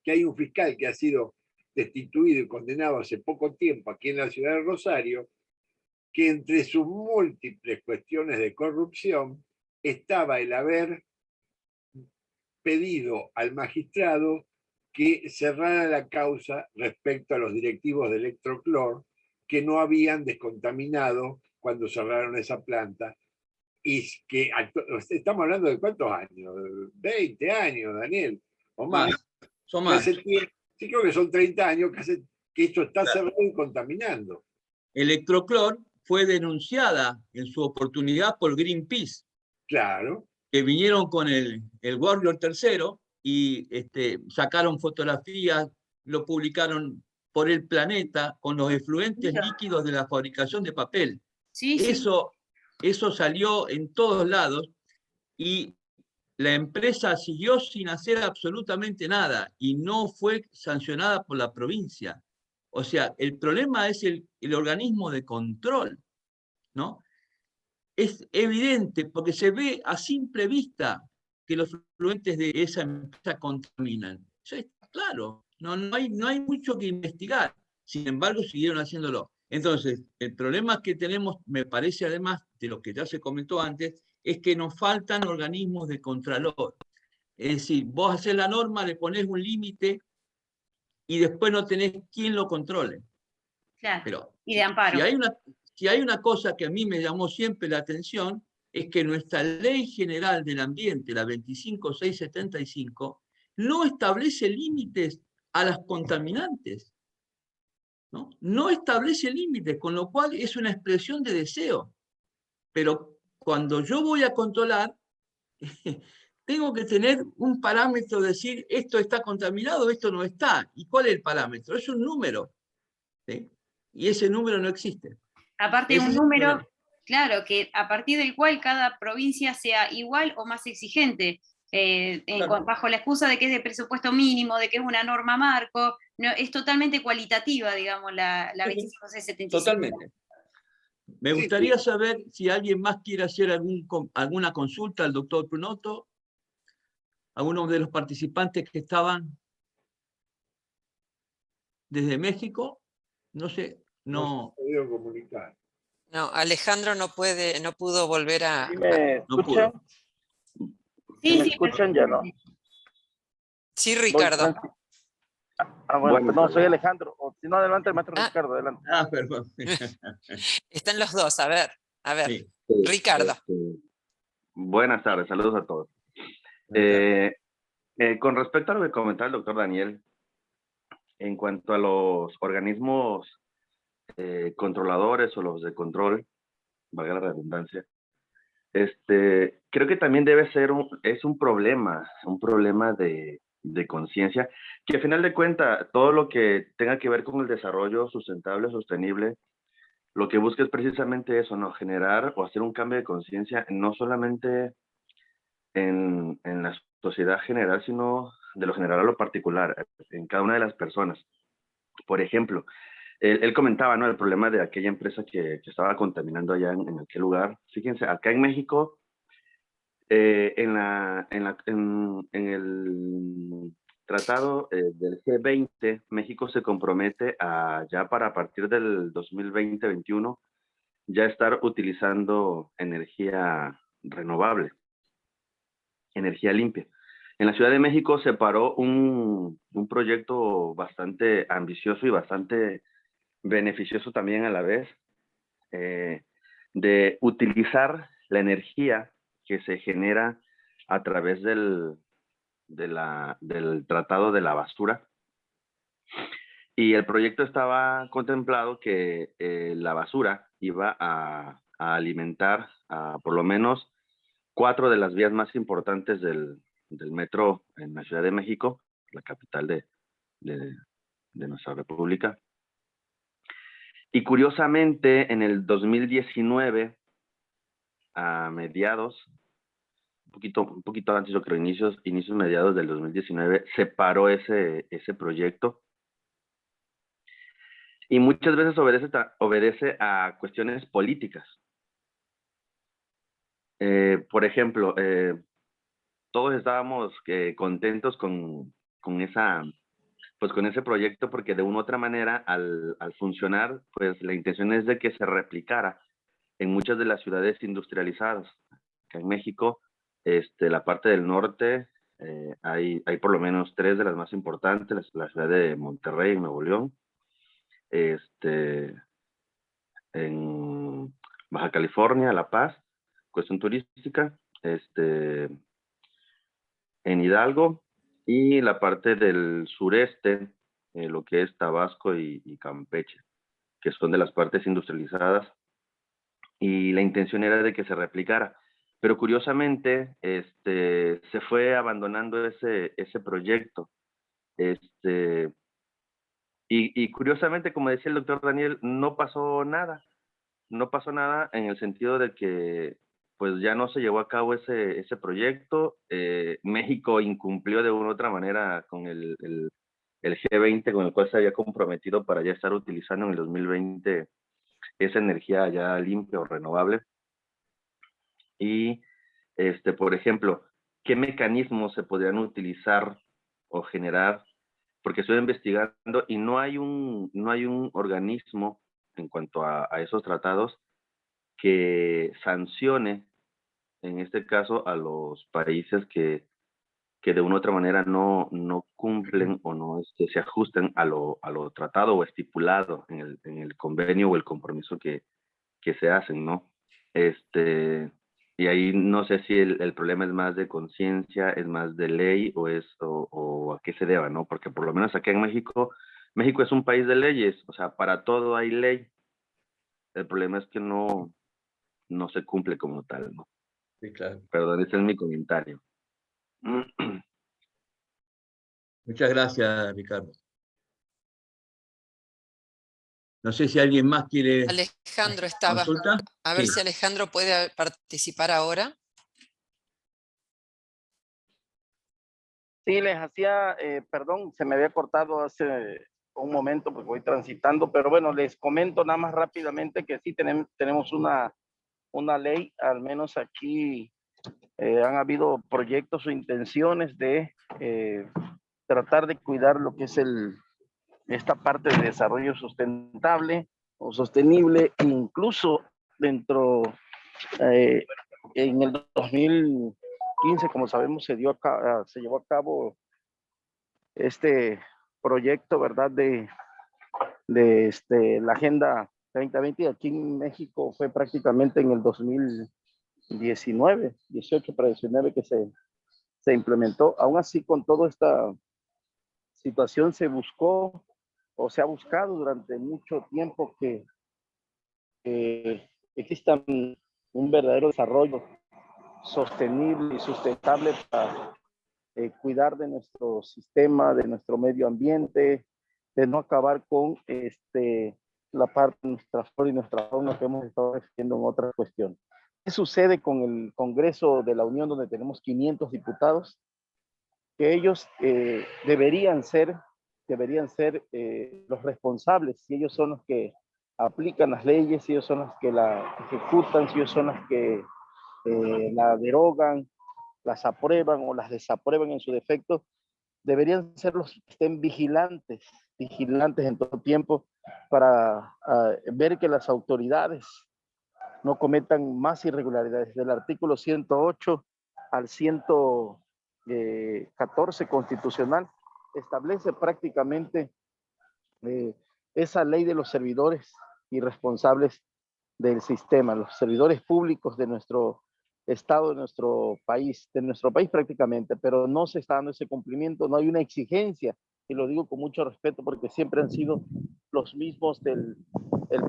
que hay un fiscal que ha sido destituido y condenado hace poco tiempo aquí en la ciudad de Rosario, que entre sus múltiples cuestiones de corrupción estaba el haber pedido al magistrado que cerrara la causa respecto a los directivos de Electroclor que no habían descontaminado cuando cerraron esa planta. Y que estamos hablando de cuántos años, 20 años, Daniel, o más. Son más. Sí, creo que son 30 años que esto está cerrado y contaminando. Electroclor fue denunciada en su oportunidad por Greenpeace. Claro. Que vinieron con el Warrior III y sacaron fotografías, lo publicaron por el planeta con los efluentes líquidos de la fabricación de papel. Sí, Eso salió en todos lados y la empresa siguió sin hacer absolutamente nada y no fue sancionada por la provincia. O sea, el problema es el organismo de control, ¿no? Es evidente porque se ve a simple vista que los fluentes de esa empresa contaminan. Eso está claro, no hay mucho que investigar. Sin embargo, siguieron haciéndolo. Entonces, el problema que tenemos, me parece además de lo que ya se comentó antes, es que nos faltan organismos de contralor. Es decir, vos haces la norma, le pones un límite y después no tenés quien lo controle. Claro, Pero y de amparo. si hay una cosa que a mí me llamó siempre la atención, es que nuestra Ley General del Ambiente, la 25675, no establece límites a las contaminantes. No establece límites, con lo cual es una expresión de deseo. Pero cuando yo voy a controlar, tengo que tener un parámetro, decir, esto está contaminado, esto no está. ¿Y cuál es el parámetro? Es un número, ¿sí? Y ese número no existe. Aparte Ese un es el número, problema. claro, que a partir del cual cada provincia sea igual o más exigente, Claro. bajo la excusa de que es de presupuesto mínimo, de que es una norma marco, no, es totalmente cualitativa, digamos, la Sí, sí, 25675. totalmente. Me Sí, gustaría sí. saber si alguien más quiere hacer alguna consulta al doctor Prunoto, alguno de los participantes que estaban desde México. No sé, No se no, ha podido comunicar. No, Alejandro no pudo volver ¿Sí me no escuchan? pudo. Si Sí, me sí, escuchan, ya no. Sí, Voy, Ricardo. Francis. Bueno, perdón, soy Alejandro. O, si no, adelante, el maestro Ah, Ricardo, adelante. Perdón. están los dos. A ver, Sí, Ricardo. Buenas tardes, saludos a todos. buenas tardes. Con respecto a lo que comentaba el doctor Daniel, en cuanto a los organismos controladores o los de control, valga la redundancia, creo que también debe ser un problema de conciencia, que al final de cuentas, todo lo que tenga que ver con el desarrollo sustentable, sostenible, lo que busca es precisamente eso, ¿no? Generar o hacer un cambio de conciencia, no solamente en la sociedad general, sino de lo general a lo particular, en cada una de las personas. Por ejemplo, él comentaba, ¿no? El problema de aquella empresa que estaba contaminando allá en aquel lugar. Fíjense, acá en México, en el tratado del G20, México se compromete a ya a partir del 2020-21 ya estar utilizando energía renovable, energía limpia. En la Ciudad de México se paró un proyecto bastante ambicioso y bastante beneficioso también a la vez, de utilizar la energía que se genera a través del tratado de la basura. Y el proyecto estaba contemplado que la basura iba a alimentar a por lo menos 4 de las vías más importantes del metro en la Ciudad de México, la capital de nuestra república. Y curiosamente, en el 2019, a mediados, un poquito antes, yo creo, inicios mediados del 2019, se paró ese proyecto. Y muchas veces obedece a cuestiones políticas. Por ejemplo, todos estábamos contentos con ese proyecto porque de una u otra manera al funcionar, pues la intención es de que se replicara en muchas de las ciudades industrializadas. Acá en México, la parte del norte, hay por lo menos 3 de las más importantes, la ciudad de Monterrey, en Nuevo León, en Baja California, La Paz, cuestión turística, en Hidalgo, y la parte del sureste, lo que es Tabasco y Campeche, que son de las partes industrializadas, y la intención era de que se replicara. Pero curiosamente, se fue abandonando ese proyecto. Y curiosamente, como decía el doctor Daniel, no pasó nada. No pasó nada en el sentido de que pues ya no se llevó a cabo ese proyecto. México incumplió de una u otra manera con el G20, con el cual se había comprometido para ya estar utilizando en el 2020 esa energía ya limpia o renovable. Y, por ejemplo, ¿qué mecanismos se podrían utilizar o generar? Porque estoy investigando y no hay un organismo en cuanto a esos tratados que sancione, en este caso, a los países que de una u otra manera no cumplen o no se ajusten a lo tratado o estipulado en el convenio o el compromiso que se hacen, ¿no? Y ahí no sé si el problema es más de conciencia, es más de ley o a qué se deba, ¿no? Porque por lo menos acá en México es un país de leyes, o sea, para todo hay ley. El problema es que no se cumple como tal, ¿no? Sí, claro. Perdón, ese es mi comentario. Muchas gracias, Ricardo. No sé si alguien más quiere Alejandro estaba. consulta. A ver Sí. si Alejandro puede participar ahora. Sí, les hacía, perdón, se me había cortado hace un momento porque voy transitando, pero bueno, les comento nada más rápidamente que sí tenemos una ley, al menos aquí han habido proyectos o intenciones de tratar de cuidar lo que es esta parte de desarrollo sustentable o sostenible, incluso dentro, en el 2015, como sabemos, se llevó a cabo este proyecto, ¿verdad? De la Agenda 2020, y aquí en México fue prácticamente en el 2019, 18 para 19 que se implementó. Aún así, con toda esta situación se buscó o se ha buscado durante mucho tiempo que exista un verdadero desarrollo sostenible y sustentable para cuidar de nuestro sistema, de nuestro medio ambiente, de no acabar con la parte de nuestra flora y nuestra fauna que hemos estado refiriendo en otras cuestiones. ¿Qué sucede con el Congreso de la Unión, donde tenemos 500 diputados? Que ellos deberían ser los responsables, si ellos son los que aplican las leyes, si ellos son los que la ejecutan, si ellos son los que la derogan, las aprueban o las desaprueban en su defecto, deberían ser los que estén vigilantes en todo tiempo para ver que las autoridades no cometan más irregularidades. Del artículo 108 al 114 constitucional establece prácticamente esa ley de los servidores y responsables del sistema, los servidores públicos de nuestro Estado, de nuestro país prácticamente, pero no se está dando ese cumplimiento, no hay una exigencia, y lo digo con mucho respeto porque siempre han sido los mismos del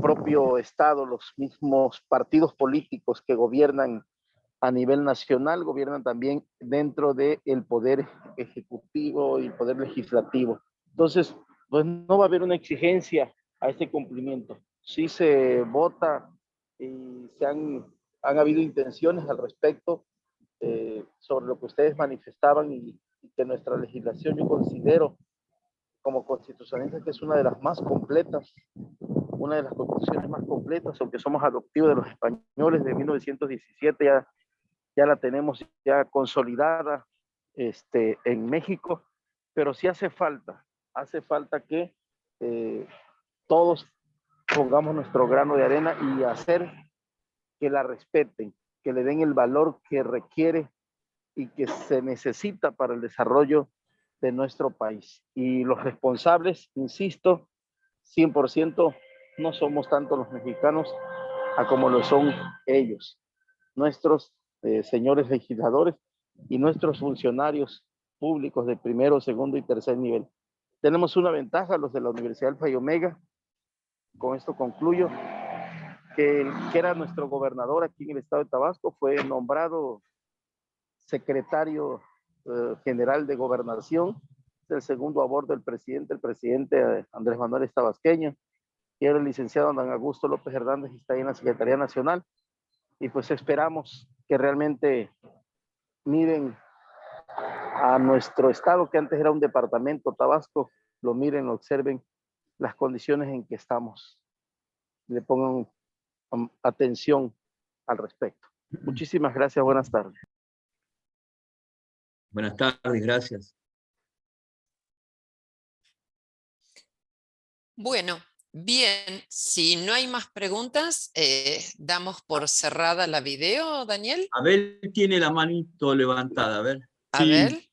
propio Estado, los mismos partidos políticos que gobiernan a nivel nacional, gobiernan también dentro del poder ejecutivo y el poder legislativo. Entonces, pues no va a haber una exigencia a este cumplimiento. Sí se vota y han habido intenciones al respecto sobre lo que ustedes manifestaban y que nuestra legislación, yo considero como constitucionalista que es una de las más completas, una de las constituciones más completas, aunque somos adoptivos de los españoles de 1917, ya la tenemos ya consolidada en México, pero sí hace falta que todos pongamos nuestro grano de arena y hacer que la respeten, que le den el valor que requiere y que se necesita para el desarrollo de nuestro país. Y los responsables, insisto, 100% no somos tanto los mexicanos a como lo son ellos, nuestros señores legisladores y nuestros funcionarios públicos de primero, segundo y tercer nivel. Tenemos una ventaja, los de la Universidad Alfa y Omega, con esto concluyo, que era nuestro gobernador aquí en el estado de Tabasco, fue nombrado secretario general de gobernación, el segundo a bordo del presidente, el presidente Andrés Manuel Tabasqueño, y era el licenciado don Augusto López Hernández, que está ahí en la Secretaría Nacional, y pues esperamos que realmente miren a nuestro estado, que antes era un departamento, Tabasco, lo miren, lo observen, las condiciones en que estamos. Le pongan atención al respecto. Muchísimas gracias, buenas tardes. Buenas tardes, gracias. Bueno, bien, si no hay más preguntas, damos por cerrada la video, Daniel. Abel tiene la manito levantada, a ver. A ver.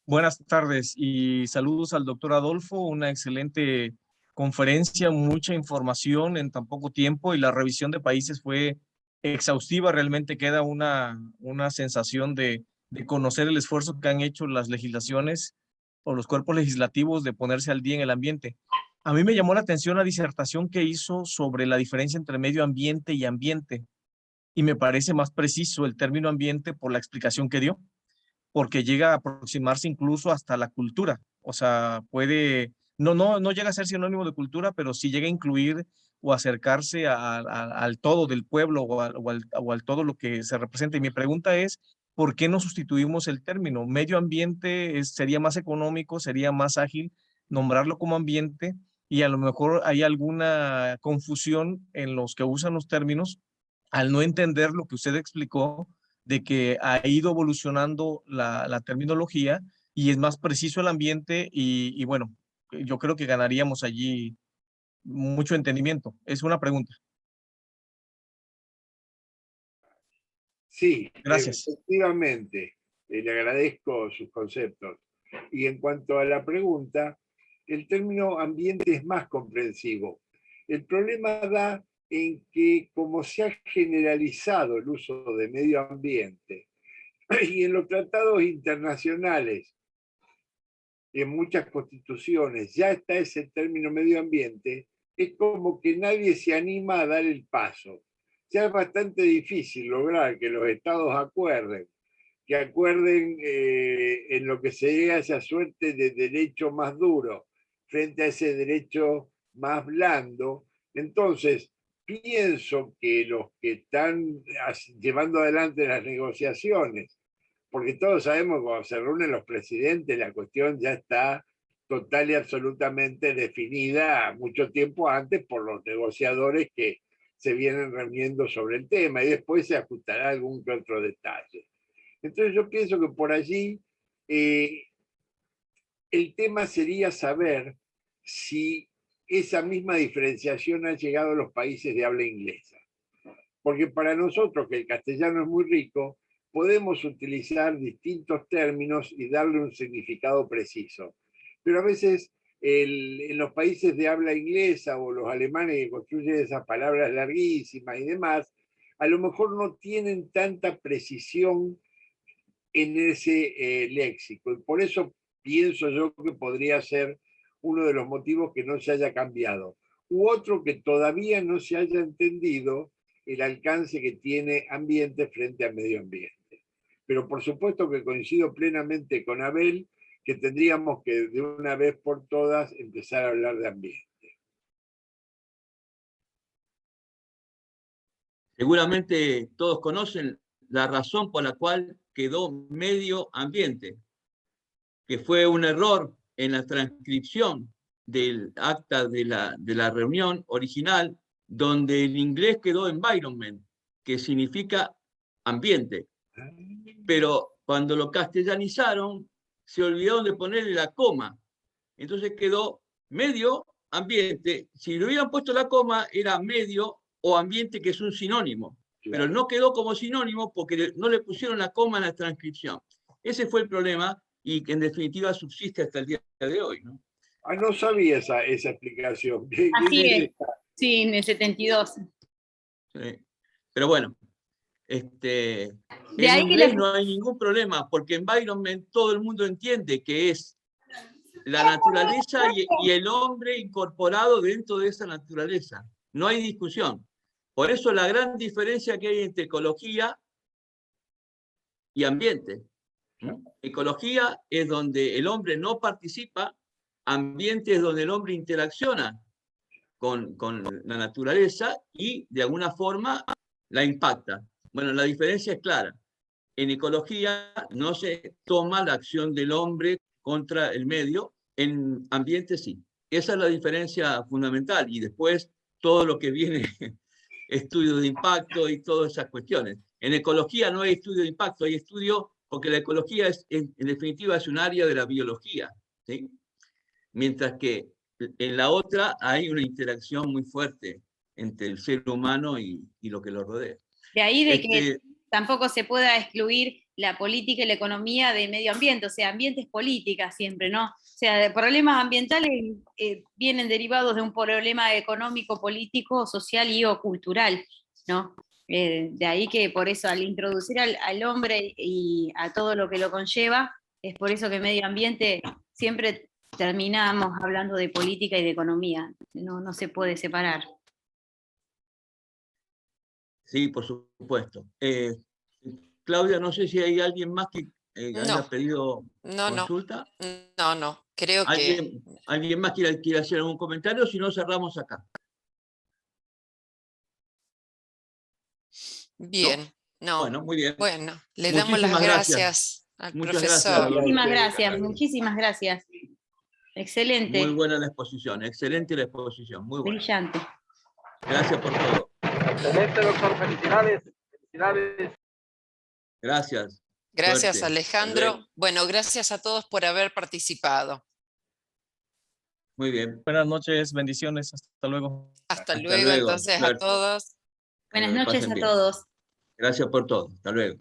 Buenas tardes y saludos al doctor Adolfo, una excelente conferencia, mucha información en tan poco tiempo y la revisión de países fue exhaustiva, realmente queda una sensación de conocer el esfuerzo que han hecho las legislaciones o los cuerpos legislativos de ponerse al día en el ambiente. A mí me llamó la atención la disertación que hizo sobre la diferencia entre medio ambiente y ambiente y me parece más preciso el término ambiente por la explicación que dio, porque llega a aproximarse incluso hasta la cultura. O sea, puede, no llega a ser sinónimo de cultura, pero sí llega a incluir o acercarse al todo del pueblo o al todo lo que se representa. Y mi pregunta es, ¿por qué no sustituimos el término? Medio ambiente sería más económico, sería más ágil nombrarlo como ambiente y a lo mejor hay alguna confusión en los que usan los términos al no entender lo que usted explicó de que ha ido evolucionando la terminología y es más preciso el ambiente y bueno, yo creo que ganaríamos allí mucho entendimiento. Es una pregunta. Sí, Gracias. efectivamente, le agradezco sus conceptos. Y en cuanto a la pregunta, el término ambiente es más comprensivo. El problema da en que como se ha generalizado el uso de medio ambiente y en los tratados internacionales y en muchas constituciones ya está ese término medio ambiente, es como que nadie se anima a dar el paso. Ya es bastante difícil lograr que los estados acuerden en lo que sería esa suerte de derecho más duro frente a ese derecho más blando. Entonces, pienso que los que están llevando adelante las negociaciones, porque todos sabemos que cuando se reúnen los presidentes, la cuestión ya está total y absolutamente definida mucho tiempo antes por los negociadores que se vienen reuniendo sobre el tema y después se ajustará algún que otro detalle. Entonces yo pienso que por allí el tema sería saber si esa misma diferenciación ha llegado a los países de habla inglesa. Porque para nosotros, que el castellano es muy rico, podemos utilizar distintos términos y darle un significado preciso. Pero a veces en los países de habla inglesa o los alemanes que construyen esas palabras larguísimas y demás, a lo mejor no tienen tanta precisión en ese léxico. Y por eso pienso yo que podría ser uno de los motivos que no se haya cambiado. U otro que todavía no se haya entendido el alcance que tiene ambiente frente a medio ambiente. Pero por supuesto que coincido plenamente con Abel que tendríamos que de una vez por todas empezar a hablar de ambiente. Seguramente todos conocen la razón por la cual quedó medio ambiente, que fue un error en la transcripción del acta de la reunión original, donde en inglés quedó environment, que significa ambiente. Pero cuando lo castellanizaron, se olvidaron de ponerle la coma. Entonces quedó medio ambiente. Si le hubieran puesto la coma, era medio o ambiente, que es un sinónimo. Pero no quedó como sinónimo porque no le pusieron la coma en la transcripción. Ese fue el problema y que en definitiva subsiste hasta el día de hoy, ¿no? Ah, no sabía esa explicación. Así es. Sí, en el 72. Sí. Pero bueno, en ahí inglés no hay ningún problema, porque environment todo el mundo entiende que es la naturaleza y el hombre incorporado dentro de esa naturaleza. No hay discusión. Por eso la gran diferencia que hay entre ecología y ambiente. Ecología es donde el hombre no participa, ambiente es donde el hombre interacciona con la naturaleza y de alguna forma la impacta. Bueno, la diferencia es clara. en ecología no se toma la acción del hombre contra el medio, en ambiente sí. Esa es la diferencia fundamental. Y después todo lo que viene, estudio de impacto y todas esas cuestiones. En ecología no hay estudio de impacto, hay estudio, porque la ecología es, en definitiva es un área de la biología, ¿sí? Mientras que en la otra hay una interacción muy fuerte entre el ser humano y lo que lo rodea. De ahí de que tampoco se pueda excluir la política y la economía de medio ambiente, o sea, ambiente es política siempre, ¿no? O sea, problemas ambientales vienen derivados de un problema económico, político, social y o cultural, ¿no? De ahí que por eso al introducir al hombre y a todo lo que lo conlleva, es por eso que medio ambiente siempre terminamos hablando de política y de economía, no se puede separar. Sí, por supuesto. Claudia, no sé si hay alguien más que haya pedido consulta. No, creo que... ¿Alguien más quiere hacer algún comentario? Si no, cerramos acá. Bien, no. Bueno, muy bien. Bueno, le damos las gracias al profesor. Muchísimas gracias. Excelente. Muy buena la exposición, excelente la exposición, muy buena. Brillante. Gracias por todo. Excelente, doctor. Felicidades. Felicidades. Gracias. Gracias, Suerte. Alejandro. Bueno, gracias a todos por haber participado. Muy bien. Buenas noches, bendiciones. Hasta luego. Hasta luego, entonces, suerte. A todos. Buenas noches a todos. Gracias por todo. Hasta luego.